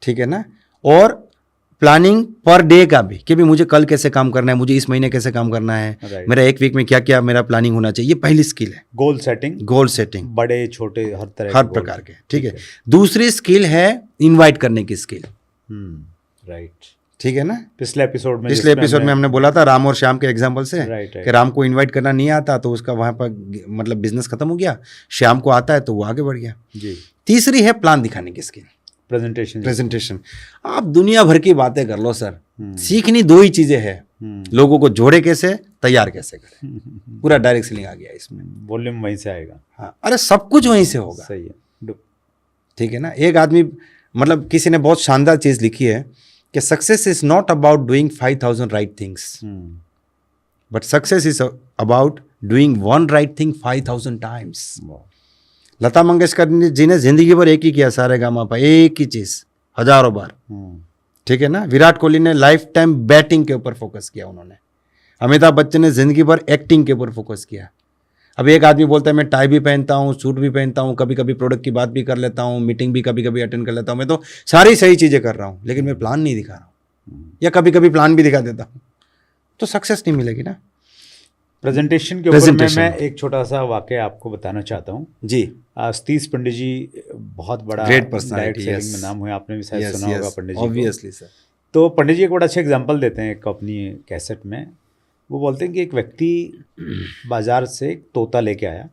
ठीक है ना। और प्लानिंग पर डे का भी कि भी मुझे कल कैसे काम करना है, मुझे इस महीने कैसे काम करना है, मेरा एक वीक में क्या क्या मेरा प्लानिंग होना चाहिए। ये पहली स्किल है, गोल सेटिंग, बड़े छोटे हर प्रकार के, ठीक है। दूसरी स्किल है इनवाइट करने की स्किल। राइट, ठीक है ना। पिछले एपिसोड में हमने बोला था राम और श्याम के एग्जांपल से कि राम को इनवाइट करना नहीं आता तो उसका वहां पर मतलब बिजनेस खत्म हो गया, श्याम को आता है तो वो आगे बढ़ गया जी। तीसरी है प्लान दिखाने की स्किल, प्रेजेंटेशन। आप दुनिया भर की बातें कर लो सर, सीखनी 2 ही चीजें हैं, लोगों को जोड़े कैसे, तैयार कैसे करें। पूरा डायरेक्ट सेलिंग आ गया इसमें, वॉल्यूम वहीं से आएगा। हाँ, अरे सब कुछ वहीं से होगा। सही है, ठीक है ना। एक आदमी मतलब किसी ने बहुत शानदार चीज लिखी है कि success is not about doing 5000 right things, but success is about doing 1 right thing 5000 times. Lata Mangeshkar ji ने जिंदगी भर एक ही किया, सारेगामापा, एक ही चीज हजारों बार, ठीक है ना। विराट कोहली ने लाइफ टाइम बैटिंग के ऊपर फोकस किया उन्होंने। अमिताभ बच्चन ने जिंदगी भर एक्टिंग के ऊपर फोकस किया। अब एक आदमी बोलता है मैं टाई भी पहनता हूँ, सूट भी पहनता हूँ, कभी कभी प्रोडक्ट की बात भी कर लेता हूँ, मीटिंग भी कभी कभी अटेंड कर लेता हूँ, मैं तो सारी सही चीज़ें कर रहा हूँ, लेकिन मैं प्लान नहीं दिखा रहा हूँ, या कभी कभी प्लान भी दिखा देता हूँ, तो सक्सेस नहीं मिलेगी ना। प्रेजेंटेशन के ऊपर मैं एक छोटा सा वाकया आपको बताना चाहता हूँ जी। सतीश पंडित जी बहुत बड़ा ग्रेट पर्सनालिटी में नाम हुए, आपने भी शायद सुना होगा पंडित जी, ऑब्वियसली सर। तो पंडित जी एक बड़ा अच्छा एग्जांपल देते हैं एक अपनी कैसेट में। वो बोलते हैं कि एक व्यक्ति बाजार से एक तोता लेके आया,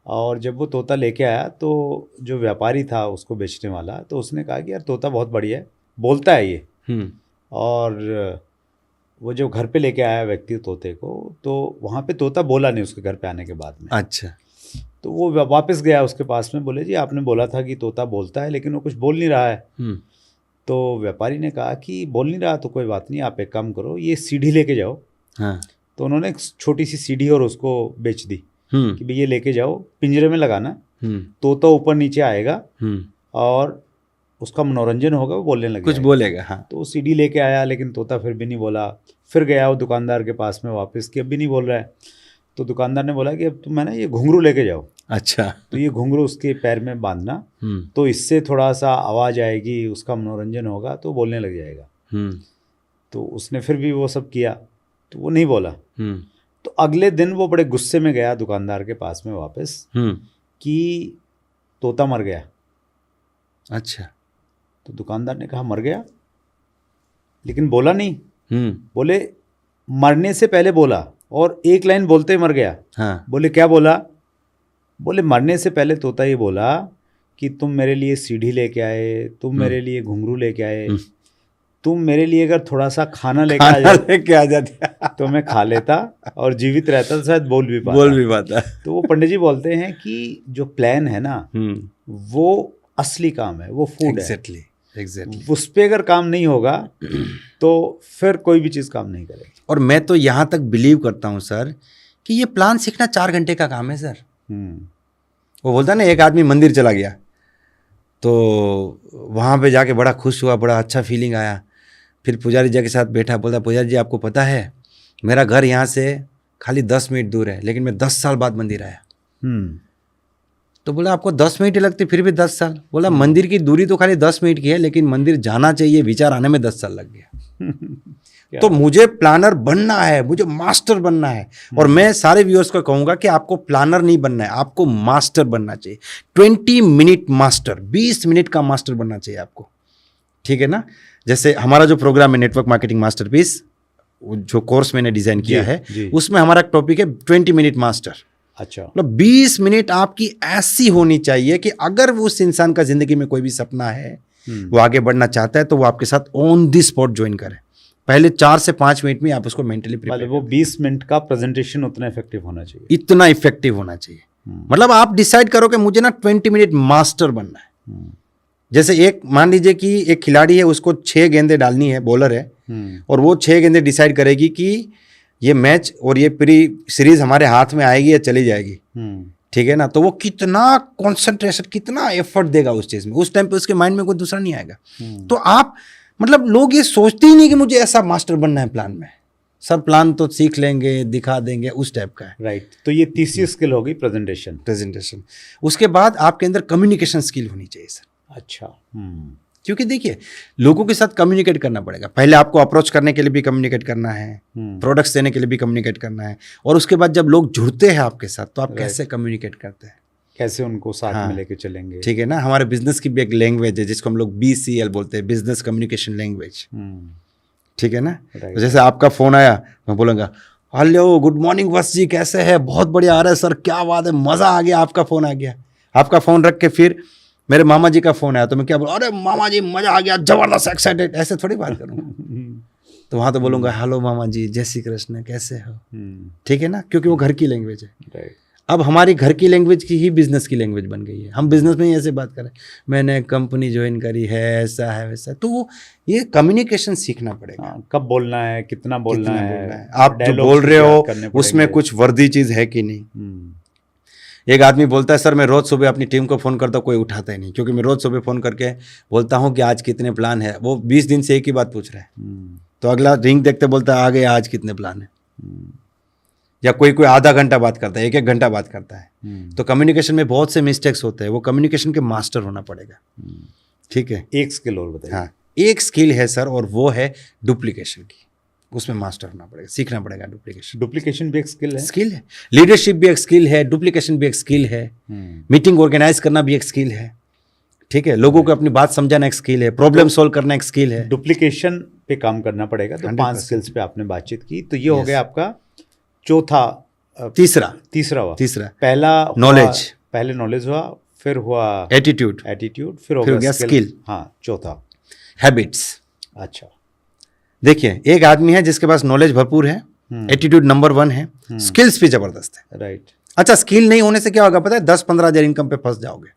और जब वो तोता लेके आया तो जो व्यापारी था उसको बेचने वाला, तो उसने कहा कि यार तोता बहुत बढ़िया है, बोलता है ये। और वो जो घर पे लेके आया व्यक्ति तोते को, तो वहाँ पे तोता बोला नहीं उसके घर पे आने के बाद में। अच्छा। तो वो वापस गया उसके पास में, बोले जी आपने बोला था कि तोता बोलता है लेकिन वो कुछ बोल नहीं रहा है। तो व्यापारी ने कहा कि बोल नहीं रहा तो कोई बात नहीं, आप एक काम करो, ये सीढ़ी लेके जाओ। हाँ। तो उन्होंने एक छोटी सी सीढ़ी और उसको बेच दी कि भाई ये लेके जाओ, पिंजरे में लगाना, तोता ऊपर नीचे आएगा और उसका मनोरंजन होगा, वो बोलने लगेगा, कुछ बोलेगा। हाँ। तो वो सीढ़ी लेके आया लेकिन तोता फिर भी नहीं बोला। फिर गया वो दुकानदार के पास में वापस कि अब भी नहीं बोल रहा है। तो दुकानदार ने बोला कि अब तुम है ना ये घुंघरू लेके जाओ। अच्छा। तो ये घुंघरू उसके पैर में बांधना, तो इससे थोड़ा सा आवाज़ आएगी, उसका मनोरंजन होगा, तो बोलने लग जाएगा। तो उसने फिर भी वो सब किया तो वो नहीं बोला। तो अगले दिन वो बड़े गुस्से में गया दुकानदार के पास में वापस कि तोता मर गया। अच्छा। तो दुकानदार ने कहा मर गया, लेकिन बोला नहीं। बोले मरने से पहले बोला, और एक लाइन बोलते ही मर गया। हाँ। बोले क्या बोला? बोले मरने से पहले तोता ये बोला कि तुम मेरे लिए सीढ़ी लेके आए, तुम मेरे लिए घुंघरू लेके आए, तुम मेरे लिए अगर थोड़ा सा खाना लेके आ जाते तो मैं खा लेता और जीवित रहता, तो शायद बोल भी पाता। तो वो पंडित जी बोलते हैं कि जो प्लान है ना, वो असली काम है, वो फूड है। एग्जैक्टली। उस पर अगर काम नहीं होगा तो फिर कोई भी चीज़ काम नहीं करेगी। और मैं तो यहाँ तक बिलीव करता हूँ सर कि ये प्लान सीखना 4 घंटे का काम है सर। वो बोलता है ना, एक आदमी मंदिर चला गया तो वहाँ पे जाके बड़ा खुश हुआ, बड़ा अच्छा फीलिंग आया। फिर पुजारी जी के साथ बैठा, बोलता पुजारी जी आपको पता है मेरा घर यहाँ से खाली 10 मिनट दूर है, लेकिन मैं 10 साल बाद मंदिर आया। तो बोला आपको 10 मिनट ही लगते, फिर भी 10 साल। बोला मंदिर की दूरी तो खाली 10 मिनट की है, लेकिन मंदिर जाना चाहिए विचार आने में 10 साल लग गया। तो मुझे प्लानर बनना है, मुझे मास्टर बनना है। और मैं सारे व्यूअर्स को कहूंगा कि आपको प्लानर नहीं बनना है, आपको मास्टर बनना चाहिए। 20 मिनट मास्टर, 20 मिनट का मास्टर बनना चाहिए आपको, ठीक है ना। जैसे हमारा जो प्रोग्राम है नेटवर्क मार्केटिंग मास्टरपीस, जो कोर्स मैंने डिजाइन किया है, उसमें हमारा टॉपिक है 20 मिनट मास्टर। अच्छा। मतलब 20 मिनट आपकी ऐसी होनी चाहिए कि अगर वो उस इंसान का जिंदगी में कोई भी सपना है वो आगे बढ़ना चाहता है तो वो आपके साथ ऑन दी स्पॉट ज्वाइन करे। पहले 4 से 5 मिनट में आप उसको मेंटली प्रिपेयर, वो 20 मिनट का प्रेजेंटेशन उतना इफेक्टिव होना चाहिए, इतना इफेक्टिव होना चाहिए। मतलब आप डिसाइड करो कि मुझे ना 20 मिनट मास्टर बनना है। जैसे एक मान लीजिए कि एक खिलाड़ी है, उसको 6 गेंदें डालनी है, बॉलर है, और वो 6 गेंदें डिसाइड करेगी कि ये मैच और ये पूरी सीरीज हमारे हाथ में आएगी या चली जाएगी, ठीक है ना। तो वो कितना कॉन्सेंट्रेशन, कितना एफर्ट देगा उस चीज में, उस टाइम पे उसके माइंड में कोई दूसरा नहीं आएगा। तो आप मतलब लोग ये सोचते ही नहीं कि मुझे ऐसा मास्टर बनना है प्लान में। सर प्लान तो सीख लेंगे, दिखा देंगे, उस टाइप का है। राइट। तो ये तीसरी स्किल होगी प्रेजेंटेशन। उसके बाद आपके अंदर कम्युनिकेशन स्किल होनी चाहिए सर। अच्छा। क्योंकि देखिए लोगों के साथ कम्युनिकेट करना पड़ेगा। पहले आपको अप्रोच करने के लिए भी कम्युनिकेट करना है, प्रोडक्ट्स देने के लिए भी कम्युनिकेट करना है, और उसके बाद जब लोग जुड़ते हैं आपके साथ तो आप कैसे कम्युनिकेट करते हैं, कैसे उनको साथ में लेके चलेंगे। ठीक है ना। हमारे बिजनेस की भी एक लैंग्वेज है जिसको हम लोग BCL बोलते हैं, बिजनेस कम्युनिकेशन लैंग्वेज, ठीक है ना। तो जैसे आपका फोन आया, मैं बोलूँगा हेलो गुड मॉर्निंग वत्स जी, कैसे है, बहुत बढ़िया आ रहा है सर, क्या बात है, मज़ा आ गया, आपका फ़ोन आ गया। आपका फ़ोन रख के फिर मेरे मामा जी का फ़ोन आया तो मैं क्या बोलूँ, अरे मामा जी मज़ा आ गया, ज़बरदस्त एक्साइटेड, ऐसे थोड़ी बात करूँ। तो वहाँ तो बोलूँगा हेलो मामा जी, जय श्री कृष्ण, कैसे हो, ठीक है ना, क्योंकि वो घर की लैंग्वेज है। अब हमारी घर की लैंग्वेज की ही बिजनेस की लैंग्वेज बन गई है। हम बिजनेस में ही ऐसे बात करें, मैंने कंपनी ज्वाइन करी है, ऐसा है वैसा। तो ये कम्युनिकेशन सीखना पड़ेगा। कब बोलना है, कितना बोलना है, आप जो बोल रहे हो उसमें कुछ वर्दी चीज है कि नहीं। एक आदमी बोलता है सर मैं रोज सुबह अपनी टीम को फ़ोन करता हूँ, कोई उठाता ही नहीं, क्योंकि मैं रोज सुबह फ़ोन करके बोलता हूँ कि आज कितने प्लान है। वो 20 दिन से एक ही बात पूछ रहा है, तो अगला रिंग देखते बोलता है आ गए, आज कितने प्लान है। या कोई आधा घंटा बात करता है, 1 घंटा बात करता है। तो कम्युनिकेशन में बहुत से मिस्टेक्स होते हैं, वो कम्युनिकेशन के मास्टर होना पड़ेगा, ठीक है। एक स्किल और बताइए। हाँ, एक स्किल है सर, और वो है डुप्लीकेशन की। उसमें मास्टर होना पड़ेगा, सीखना पड़ेगा डुप्लीकेशन भी एक स्किल है। लीडरशिप भी एक स्किल है, डुप्लीकेशन भी एक स्किल है, मीटिंग ऑर्गेनाइज करना भी एक स्किल है, ठीक है। लोगों को अपनी बात समझाना एक स्किल है, प्रॉब्लम सॉल्व करना एक स्किल है। डुप्लीकेशन पे काम करना पड़ेगा। तो 5 स्किल्स पे आपने बातचीत की, तो ये हो गया आपका चौथा, तीसरा हुआ। पहला नॉलेज, पहले नॉलेज हुआ, फिर हुआ एटीट्यूड, फिर हो गया स्किल। हाँ, चौथा हैबिट्स। अच्छा, देखिए एक आदमी है जिसके पास नॉलेज भरपूर है, एटीट्यूड नंबर 1 है, स्किल्स भी जबरदस्त है। राइट। अच्छा, स्किल नहीं होने से क्या होगा पता है, 10-15 हज़ार इनकम पे फंस जाओगे,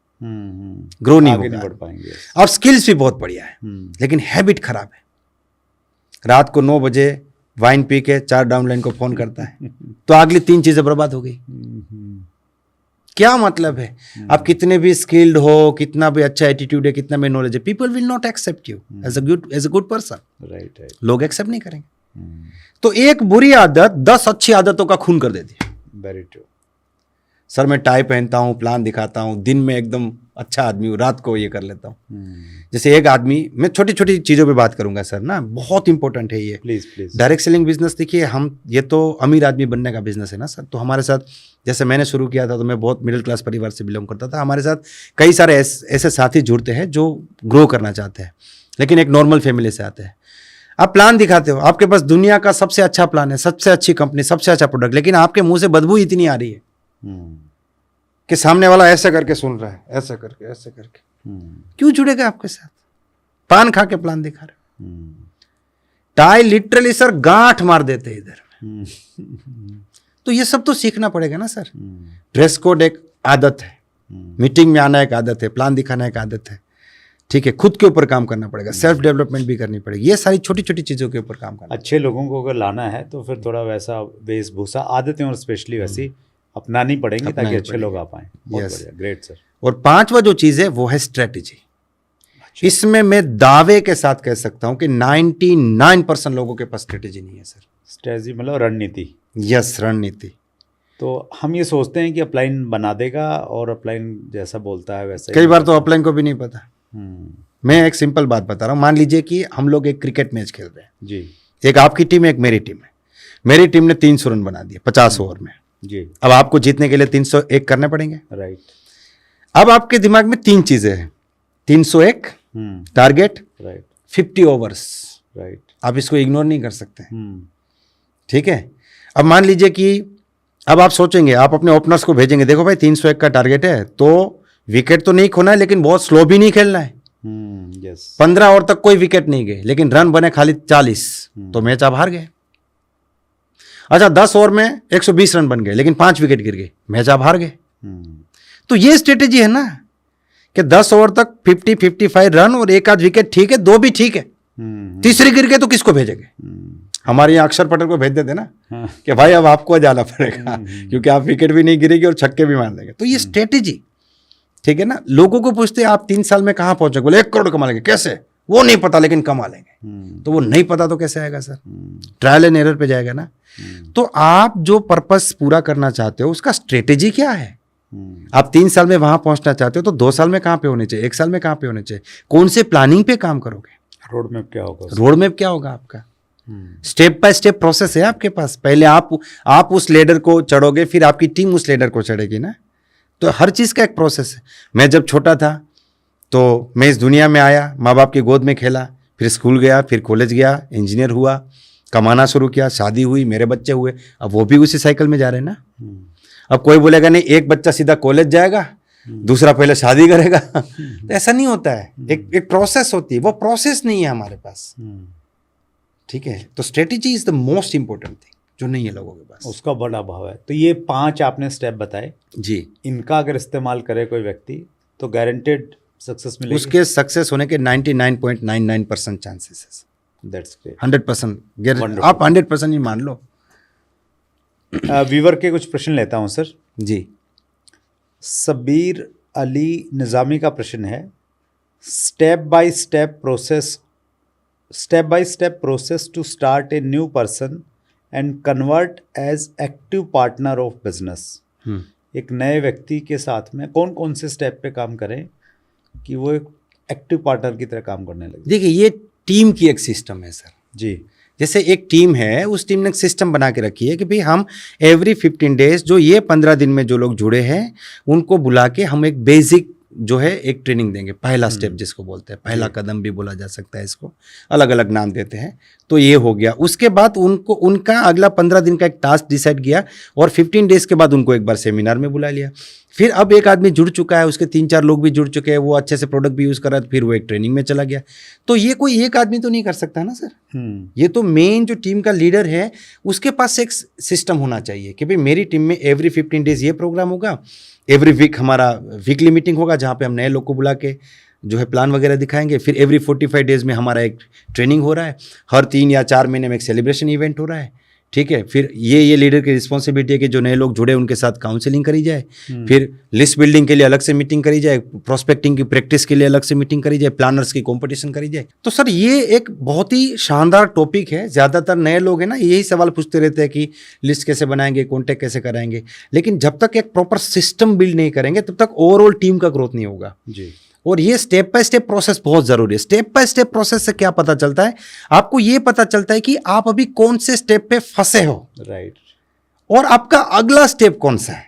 ग्रो नहीं आगे नहीं बढ़ पाएंगे। और स्किल्स भी बहुत बढ़िया है, लेकिन हैबिट खराब है। रात को 9 बजे वाइन पी के 4 डाउनलाइन को फोन करता है, तो अगली 3 चीजें बर्बाद हो गई। क्या मतलब है, आप कितने भी स्किल्ड हो, कितना भी अच्छा एटीट्यूड है, कितना भी नॉलेज है, people will not accept you as a good person. Right. लोग एक्सेप्ट नहीं करेंगे। तो एक बुरी आदत 10 अच्छी आदतों का खून कर देती है। Very true. सर मैं टाई पहनता हूँ, प्लान दिखाता हूँ, दिन में एकदम अच्छा आदमी हूँ, रात को ये कर लेता हूँ। जैसे एक आदमी, मैं छोटी छोटी चीज़ों पे बात करूंगा सर ना, बहुत इंपॉर्टेंट है ये। प्लीज। डायरेक्ट सेलिंग बिजनेस देखिए, हम ये तो अमीर आदमी बनने का बिजनेस है ना सर। तो हमारे साथ, जैसे मैंने शुरू किया था तो मैं बहुत मिडिल क्लास परिवार से बिलोंग करता था। हमारे साथ कई सारे ऐसे साथी जुड़ते हैं जो ग्रो करना चाहते हैं, लेकिन एक नॉर्मल फैमिली से आते हैं। आप प्लान दिखाते हो, आपके पास दुनिया का सबसे अच्छा प्लान है, सबसे अच्छी कंपनी, सबसे अच्छा प्रोडक्ट, लेकिन आपके मुंह से बदबू इतनी आ रही है कि सामने वाला ऐसे करके सुन रहा है, ऐसे करके। क्यों जुड़ेगा आपके साथ? पान खा के प्लान दिखा रहे। टाई लिटरली सर गांठ मार देते इधर। तो ये सब तो सीखना पड़ेगा ना सर। ड्रेस कोड एक आदत है, मीटिंग में आना एक आदत है, प्लान दिखाना एक आदत है, ठीक है। खुद के ऊपर काम करना पड़ेगा, सेल्फ डेवलपमेंट भी करनी पड़ेगी। ये सारी छोटी छोटी चीज़ों के ऊपर काम करना। अच्छे लोगों को अगर लाना है तो फिर थोड़ा वैसा वेशभूषा, आदतें और स्पेशली वैसी अपनानी पड़ेंगी ताकि अच्छे लोग आ पाएं। बहुत बढ़िया, ग्रेट सर। और 5वां जो चीज़ है वो है स्ट्रेटेजी। इसमें मैं दावे के साथ कह सकता हूं कि 99% लोगों के पास स्ट्रेटेजी नहीं है सर। स्ट्रेटेजी मतलब रणनीति। यस, रणनीति। तो हम ये सोचते हैं कि अपलाइन बना देगा, और अपलाइन जैसा बोलता है वैसा। कई बार तो अपलाइन को भी नहीं पता। मैं एक सिंपल बात बता रहा हूँ। मान लीजिए कि हम लोग एक क्रिकेट मैच खेल रहे हैं जी, एक आपकी टीम है, एक मेरी टीम है। मेरी टीम ने 300 रन बना दिए 50 ओवर में जी। अब आपको जीतने के लिए 301 करने पड़ेंगे। राइट। अब आपके दिमाग में 3 चीजें हैं, 301 टारगेट, राइट, 50 ओवर्स, राइट। आप इसको इग्नोर नहीं कर सकते, ठीक है। अब मान लीजिए कि अब आप सोचेंगे, आप अपने ओपनर्स को भेजेंगे, देखो भाई 301 का टारगेट है, तो विकेट तो नहीं खोना है, लेकिन बहुत स्लो भी नहीं खेलना है। यस। 15 ओवर तक कोई विकेट नहीं गए, लेकिन रन बने खाली 40, तो मैच आप हार गए। अच्छा, 10 ओवर में 120 रन बन गए, लेकिन 5 विकेट गिर गए, मैच आप हार गए। तो ये स्ट्रेटेजी है ना कि 10 ओवर तक 50-55 रन और एक आध विकेट ठीक है, 2 भी ठीक है, तीसरी गिर गए तो किसको भेजेंगे? हमारे यहाँ अक्षर पटेल को भेज देते ना कि भाई अब आपको जाना पड़ेगा, क्योंकि आप विकेट भी नहीं गिरेगी और छक्के भी मार देंगे। तो ये स्ट्रेटेजी, ठीक है ना। लोगों को पूछते हैं आप 3 साल में कहाँ पहुंचे, बोले 1 करोड़ कमा लेंगे। कैसे? वो नहीं पता, लेकिन कमा लेंगे। तो वो नहीं पता तो कैसे आएगा सर? ट्रायल एंड एरर पे जाएगा ना। तो आप जो पर्पस पूरा करना चाहते हो उसका स्ट्रेटेजी क्या है? आप 3 साल में वहां पहुंचना चाहते हो तो 2 साल में कहां पे होने चाहिए, 1 साल में कहां पे होने चाहिए, कौन से प्लानिंग पे काम करोगे, रोड मैप क्या होगा, रोड मैप क्या होगा आपका, स्टेप बाय स्टेप प्रोसेस है आपके पास। पहले आप उस लेडर को चढ़ोगे, फिर आपकी टीम उस लेडर को चढ़ेगी ना। तो हर चीज का एक प्रोसेस है। मैं जब छोटा था तो मैं इस दुनिया में आया, माँ बाप की गोद में खेला, फिर स्कूल गया, फिर कॉलेज गया, इंजीनियर हुआ, कमाना शुरू किया, शादी हुई, मेरे बच्चे हुए। अब वो भी उसी साइकिल में जा रहे हैं ना। अब कोई बोलेगा नहीं एक बच्चा सीधा कॉलेज जाएगा, दूसरा पहले शादी करेगा। तो ऐसा नहीं होता है, एक प्रोसेस होती है, वो प्रोसेस नहीं है हमारे पास। ठीक है, तो strategy is the most important thing जो नहीं है लोगों के पास, उसका बड़ा अभाव है। तो ये 5 आपने स्टेप बताए जी, इनका अगर इस्तेमाल करे कोई व्यक्ति तो गारंटेड सक्सेस मिलेगी। उसके सक्सेस होने के 99.99% चांसेस है। That's great. 100% आप 100% ही मान लो। व्यूवर के कुछ प्रश्न लेता हूं सर जी। सबीर अली निज़ामी का प्रश्न है, step by step process to start a new person and convert as active partner of business. एक नए व्यक्ति के साथ में कौन कौन से स्टेप पे काम करें कि वो एक एक्टिव पार्टनर की तरह काम करने लगे? देखिए, ये टीम की एक सिस्टम है सर जी। जैसे एक टीम है, उस टीम ने एक सिस्टम बना के रखी है कि भाई हम एवरी 15 डेज जो ये 15 दिन में जो लोग जुड़े हैं उनको बुला के हम एक बेसिक जो है एक ट्रेनिंग देंगे। पहला स्टेप जिसको बोलते हैं, पहला कदम भी बोला जा सकता है, इसको अलग अलग नाम देते हैं। तो ये हो गया। उसके बाद उनको उनका अगला 15 दिन का एक टास्क डिसाइड किया और 15 डेज के बाद उनको एक बार सेमिनार में बुला लिया। फिर अब एक आदमी जुड़ चुका है, उसके 3-4 लोग भी जुड़ चुके हैं, वो अच्छे से प्रोडक्ट भी यूज़ कर रहा है, फिर वो एक ट्रेनिंग में चला गया। तो ये कोई एक आदमी तो नहीं कर सकता ना सर। ये तो मेन जो टीम का लीडर है उसके पास एक सिस्टम होना चाहिए कि भाई मेरी टीम में एवरी 15 डेज ये प्रोग्राम होगा, एवरी वीक हमारा वीकली मीटिंग होगा जहाँ पे हम नए लोग को बुला के जो है प्लान वगैरह दिखाएंगे। फिर एवरी 45 डेज में हमारा एक ट्रेनिंग हो रहा है, हर 3 या 4 महीने में एक सेलिब्रेशन इवेंट हो रहा है। ठीक है, फिर ये लीडर की रिस्पॉन्सिबिलिटी है कि जो नए लोग जुड़े उनके साथ काउंसलिंग करी जाए, फिर लिस्ट बिल्डिंग के लिए अलग से मीटिंग करी जाए, प्रोस्पेक्टिंग की प्रैक्टिस के लिए अलग से मीटिंग करी जाए, प्लानर्स की कंपटीशन करी जाए। तो सर ये एक बहुत ही शानदार टॉपिक है। ज़्यादातर नए लोग हैं ना यही सवाल पूछते रहते हैं कि लिस्ट कैसे बनाएंगे, कॉन्टैक्ट कैसे कराएंगे, लेकिन जब तक एक प्रॉपर सिस्टम बिल्ड नहीं करेंगे तब तक ओवरऑल टीम का ग्रोथ नहीं होगा जी। और ये स्टेप बाय स्टेप प्रोसेस बहुत जरूरी है। स्टेप बाय स्टेप प्रोसेस से क्या पता चलता है? आपको ये पता चलता है कि आप अभी कौन से स्टेप पे फंसे हो, राइट, और आपका अगला स्टेप कौन सा है।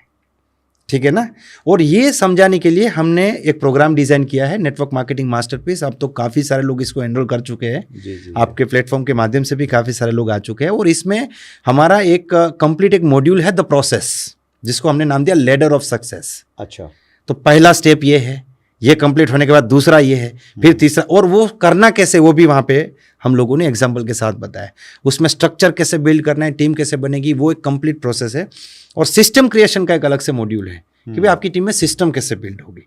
ठीक है ना। और ये समझाने के लिए हमने एक प्रोग्राम डिजाइन किया है, नेटवर्क मार्केटिंग मास्टरपीस। अब तो काफी सारे लोग इसको एनरोल कर चुके हैं जी। आपके प्लेटफॉर्म के माध्यम से भी काफी सारे लोग आ चुके हैं। और इसमें हमारा एक कंप्लीट एक मॉड्यूल है द प्रोसेस, जिसको हमने नाम दिया लेडर ऑफ सक्सेस। अच्छा, तो पहला स्टेप ये है, ये कंप्लीट होने के बाद दूसरा ये है, फिर तीसरा, और वो करना कैसे वो भी वहाँ पे हम लोगों ने एग्जाम्पल के साथ बताया। उसमें स्ट्रक्चर कैसे बिल्ड करना है, टीम कैसे बनेगी, वो एक कंप्लीट प्रोसेस है। और सिस्टम क्रिएशन का एक अलग से मॉड्यूल है कि भाई आपकी टीम में सिस्टम कैसे बिल्ड होगी।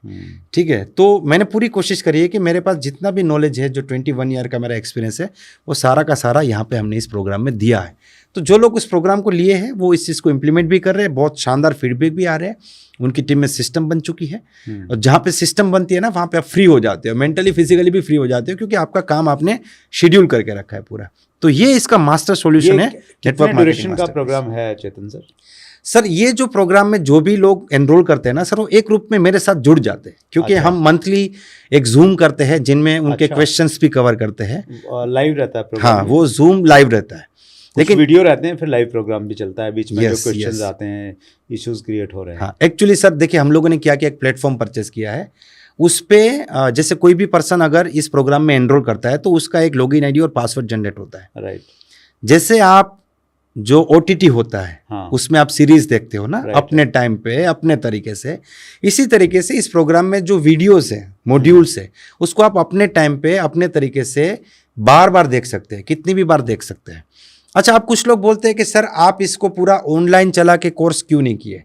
ठीक है, तो मैंने पूरी कोशिश करी है कि मेरे पास जितना भी नॉलेज है, जो 21 ईयर का मेरा एक्सपीरियंस है, वो सारा का सारा यहाँ पे हमने इस प्रोग्राम में दिया है। तो जो लोग उस प्रोग्राम को लिए हैं वो इस चीज़ को इम्प्लीमेंट भी कर रहे हैं, बहुत शानदार फीडबैक भी आ रहे हैं, उनकी टीम में सिस्टम बन चुकी है। और जहाँ पे सिस्टम बनती है ना वहाँ पे आप फ्री हो जाते हो, मेंटली फिजिकली भी फ्री हो जाते हो, क्योंकि आपका काम आपने शेड्यूल करके रखा है पूरा। तो ये इसका मास्टर सॉल्यूशन है। नेटवर्क मार्केटिंग का प्रोग्राम है चेतन सर? सर ये जो प्रोग्राम में जो भी लोग एनरोल करते हैं ना सर, वो एक ग्रुप में मेरे साथ जुड़ जाते हैं, क्योंकि हम मंथली एक जूम करते हैं जिनमें उनके क्वेश्चंस भी कवर करते हैं। लाइव रहता है प्रोग्राम? हाँ, वो जूम लाइव रहता है, लेकिन वीडियो रहते हैं, फिर लाइव प्रोग्राम भी चलता है बीच में। जो क्वेश्चंस आते हैं, इश्यूज क्रिएट हो रहे हैं। हाँ, एक्चुअली सर देखिए, हम लोगों ने क्या किया, एक प्लेटफॉर्म परचेस किया है। उस पे जैसे कोई भी पर्सन अगर इस प्रोग्राम में एनरोल करता है तो उसका एक लॉगिन आईडी और पासवर्ड जनरेट होता है। राइट। जैसे आप जो OTT होता है, हाँ। उसमें आप सीरीज देखते हो ना, Right. अपने टाइम पे अपने तरीके से। इसी तरीके से इस प्रोग्राम में जो वीडियोस है, मॉड्यूल्स है, उसको आप अपने टाइम पे अपने तरीके से बार बार देख सकते हैं, कितनी भी बार देख सकते हैं। अच्छा, आप कुछ लोग बोलते हैं कि सर आप इसको पूरा ऑनलाइन चला के कोर्स क्यों नहीं किए?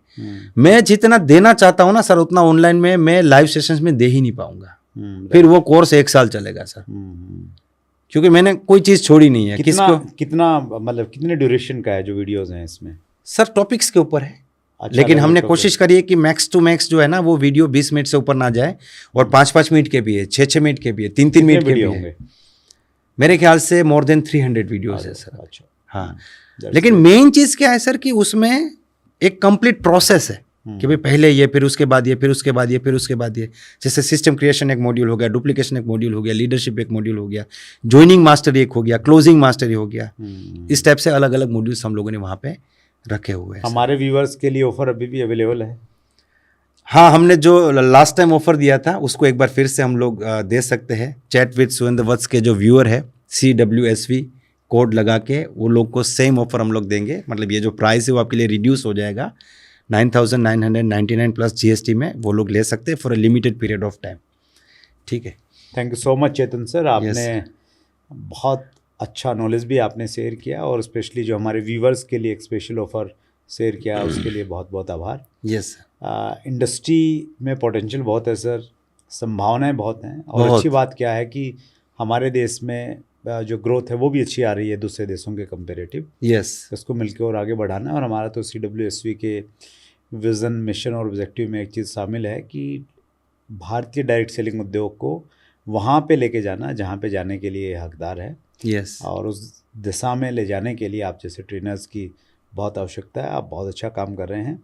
मैं जितना देना चाहता हूँ ना सर, उतना ऑनलाइन में मैं लाइव सेशंस में दे ही नहीं पाऊंगा। फिर वो कोर्स 1 साल चलेगा सर, क्योंकि मैंने कोई चीज़ छोड़ी नहीं है। कितना मतलब कितने ड्यूरेशन का है जो वीडियोस हैं इसमें? सर टॉपिक्स के ऊपर है। अच्छा, लेकिन हमने कोशिश करी है कि मैक्स टू मैक्स जो है ना, वो वीडियो 20 मिनट से ऊपर ना जाए, और 5-5 मिनट के भी है, 6-6 मिनट के भी है, 3-3 मिनट के भी होंगे। मेरे ख्याल से मोर देन 300 वीडियोस है सर। अच्छा, हाँ, लेकिन मेन चीज़ क्या है सर कि उसमें एक कंप्लीट प्रोसेस है कि भाई पहले ये, फिर उसके बाद ये, फिर उसके बाद ये, फिर उसके बाद ये। जैसे सिस्टम क्रिएशन एक मॉड्यूल हो गया, डुप्लीकेशन एक मॉड्यूल हो गया, लीडरशिप एक मॉड्यूल हो गया, जॉइनिंग मास्टरी एक हो गया, क्लोजिंग मास्टरी हो गया। इस टाइप से अलग अलग मॉड्यूल्स हम लोगों ने वहाँ पे रखे हुए हैं। हमारे व्यूअर्स के लिए ऑफर अभी भी अवेलेबल है? हाँ, हमने जो लास्ट टाइम ऑफर दिया था उसको एक बार फिर से हम लोग दे सकते हैं। चैट विद सुरेंद्र वत्स के जो व्यूअर है, CWSV कोड लगा के वो लोग को सेम ऑफर हम लोग देंगे। मतलब ये जो प्राइस है वो आपके लिए रिड्यूस हो जाएगा, 9,999 प्लस GST में वो लोग ले सकते हैं for a limited period of time. ठीक है, thank you so much Chetan sir, आपने बहुत अच्छा नॉलेज भी आपने शेयर किया, और स्पेशली जो हमारे व्यूवर्स के लिए एक स्पेशल ऑफर शेयर किया, उसके लिए बहुत बहुत आभार। यस, इंडस्ट्री में पोटेंशियल बहुत है सर, संभावनाएं बहुत हैं, और अच्छी बात क्या है कि हमारे देश में जो ग्रोथ है वो भी अच्छी आ रही है दूसरे देशों के कंपेरेटिव। यस, इसको मिलकर और आगे बढ़ाना है। और हमारा तो CWSV के विज़न, मिशन और ऑब्जेक्टिव में एक चीज़ शामिल है कि भारतीय डायरेक्ट सेलिंग उद्योग को वहाँ पे लेके जाना जहाँ पे जाने के लिए हकदार है। यस, और उस दिशा में ले जाने के लिए आप जैसे ट्रेनर्स की बहुत आवश्यकता है। आप बहुत अच्छा काम कर रहे हैं,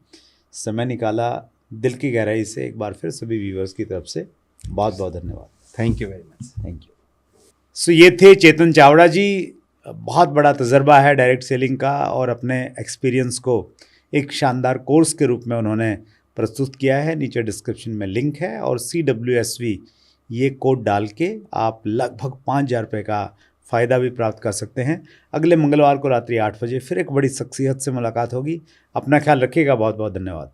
समय निकाला, दिल की गहराई से एक बार फिर सभी व्यूअर्स की तरफ से बहुत बहुत धन्यवाद। Thank you very much. Thank you. So ये थे चेतन चावड़ा जी। बहुत बड़ा तजर्बा है डायरेक्ट सेलिंग का, और अपने एक्सपीरियंस को एक शानदार कोर्स के रूप में उन्होंने प्रस्तुत किया है। नीचे डिस्क्रिप्शन में लिंक है, और CWSV ये कोड डाल के आप लगभग 5,000 रुपये का फ़ायदा भी प्राप्त कर सकते हैं। अगले मंगलवार को रात्रि 8 बजे फिर एक बड़ी शख्सियत से मुलाकात होगी। अपना ख्याल रखिएगा। बहुत बहुत धन्यवाद।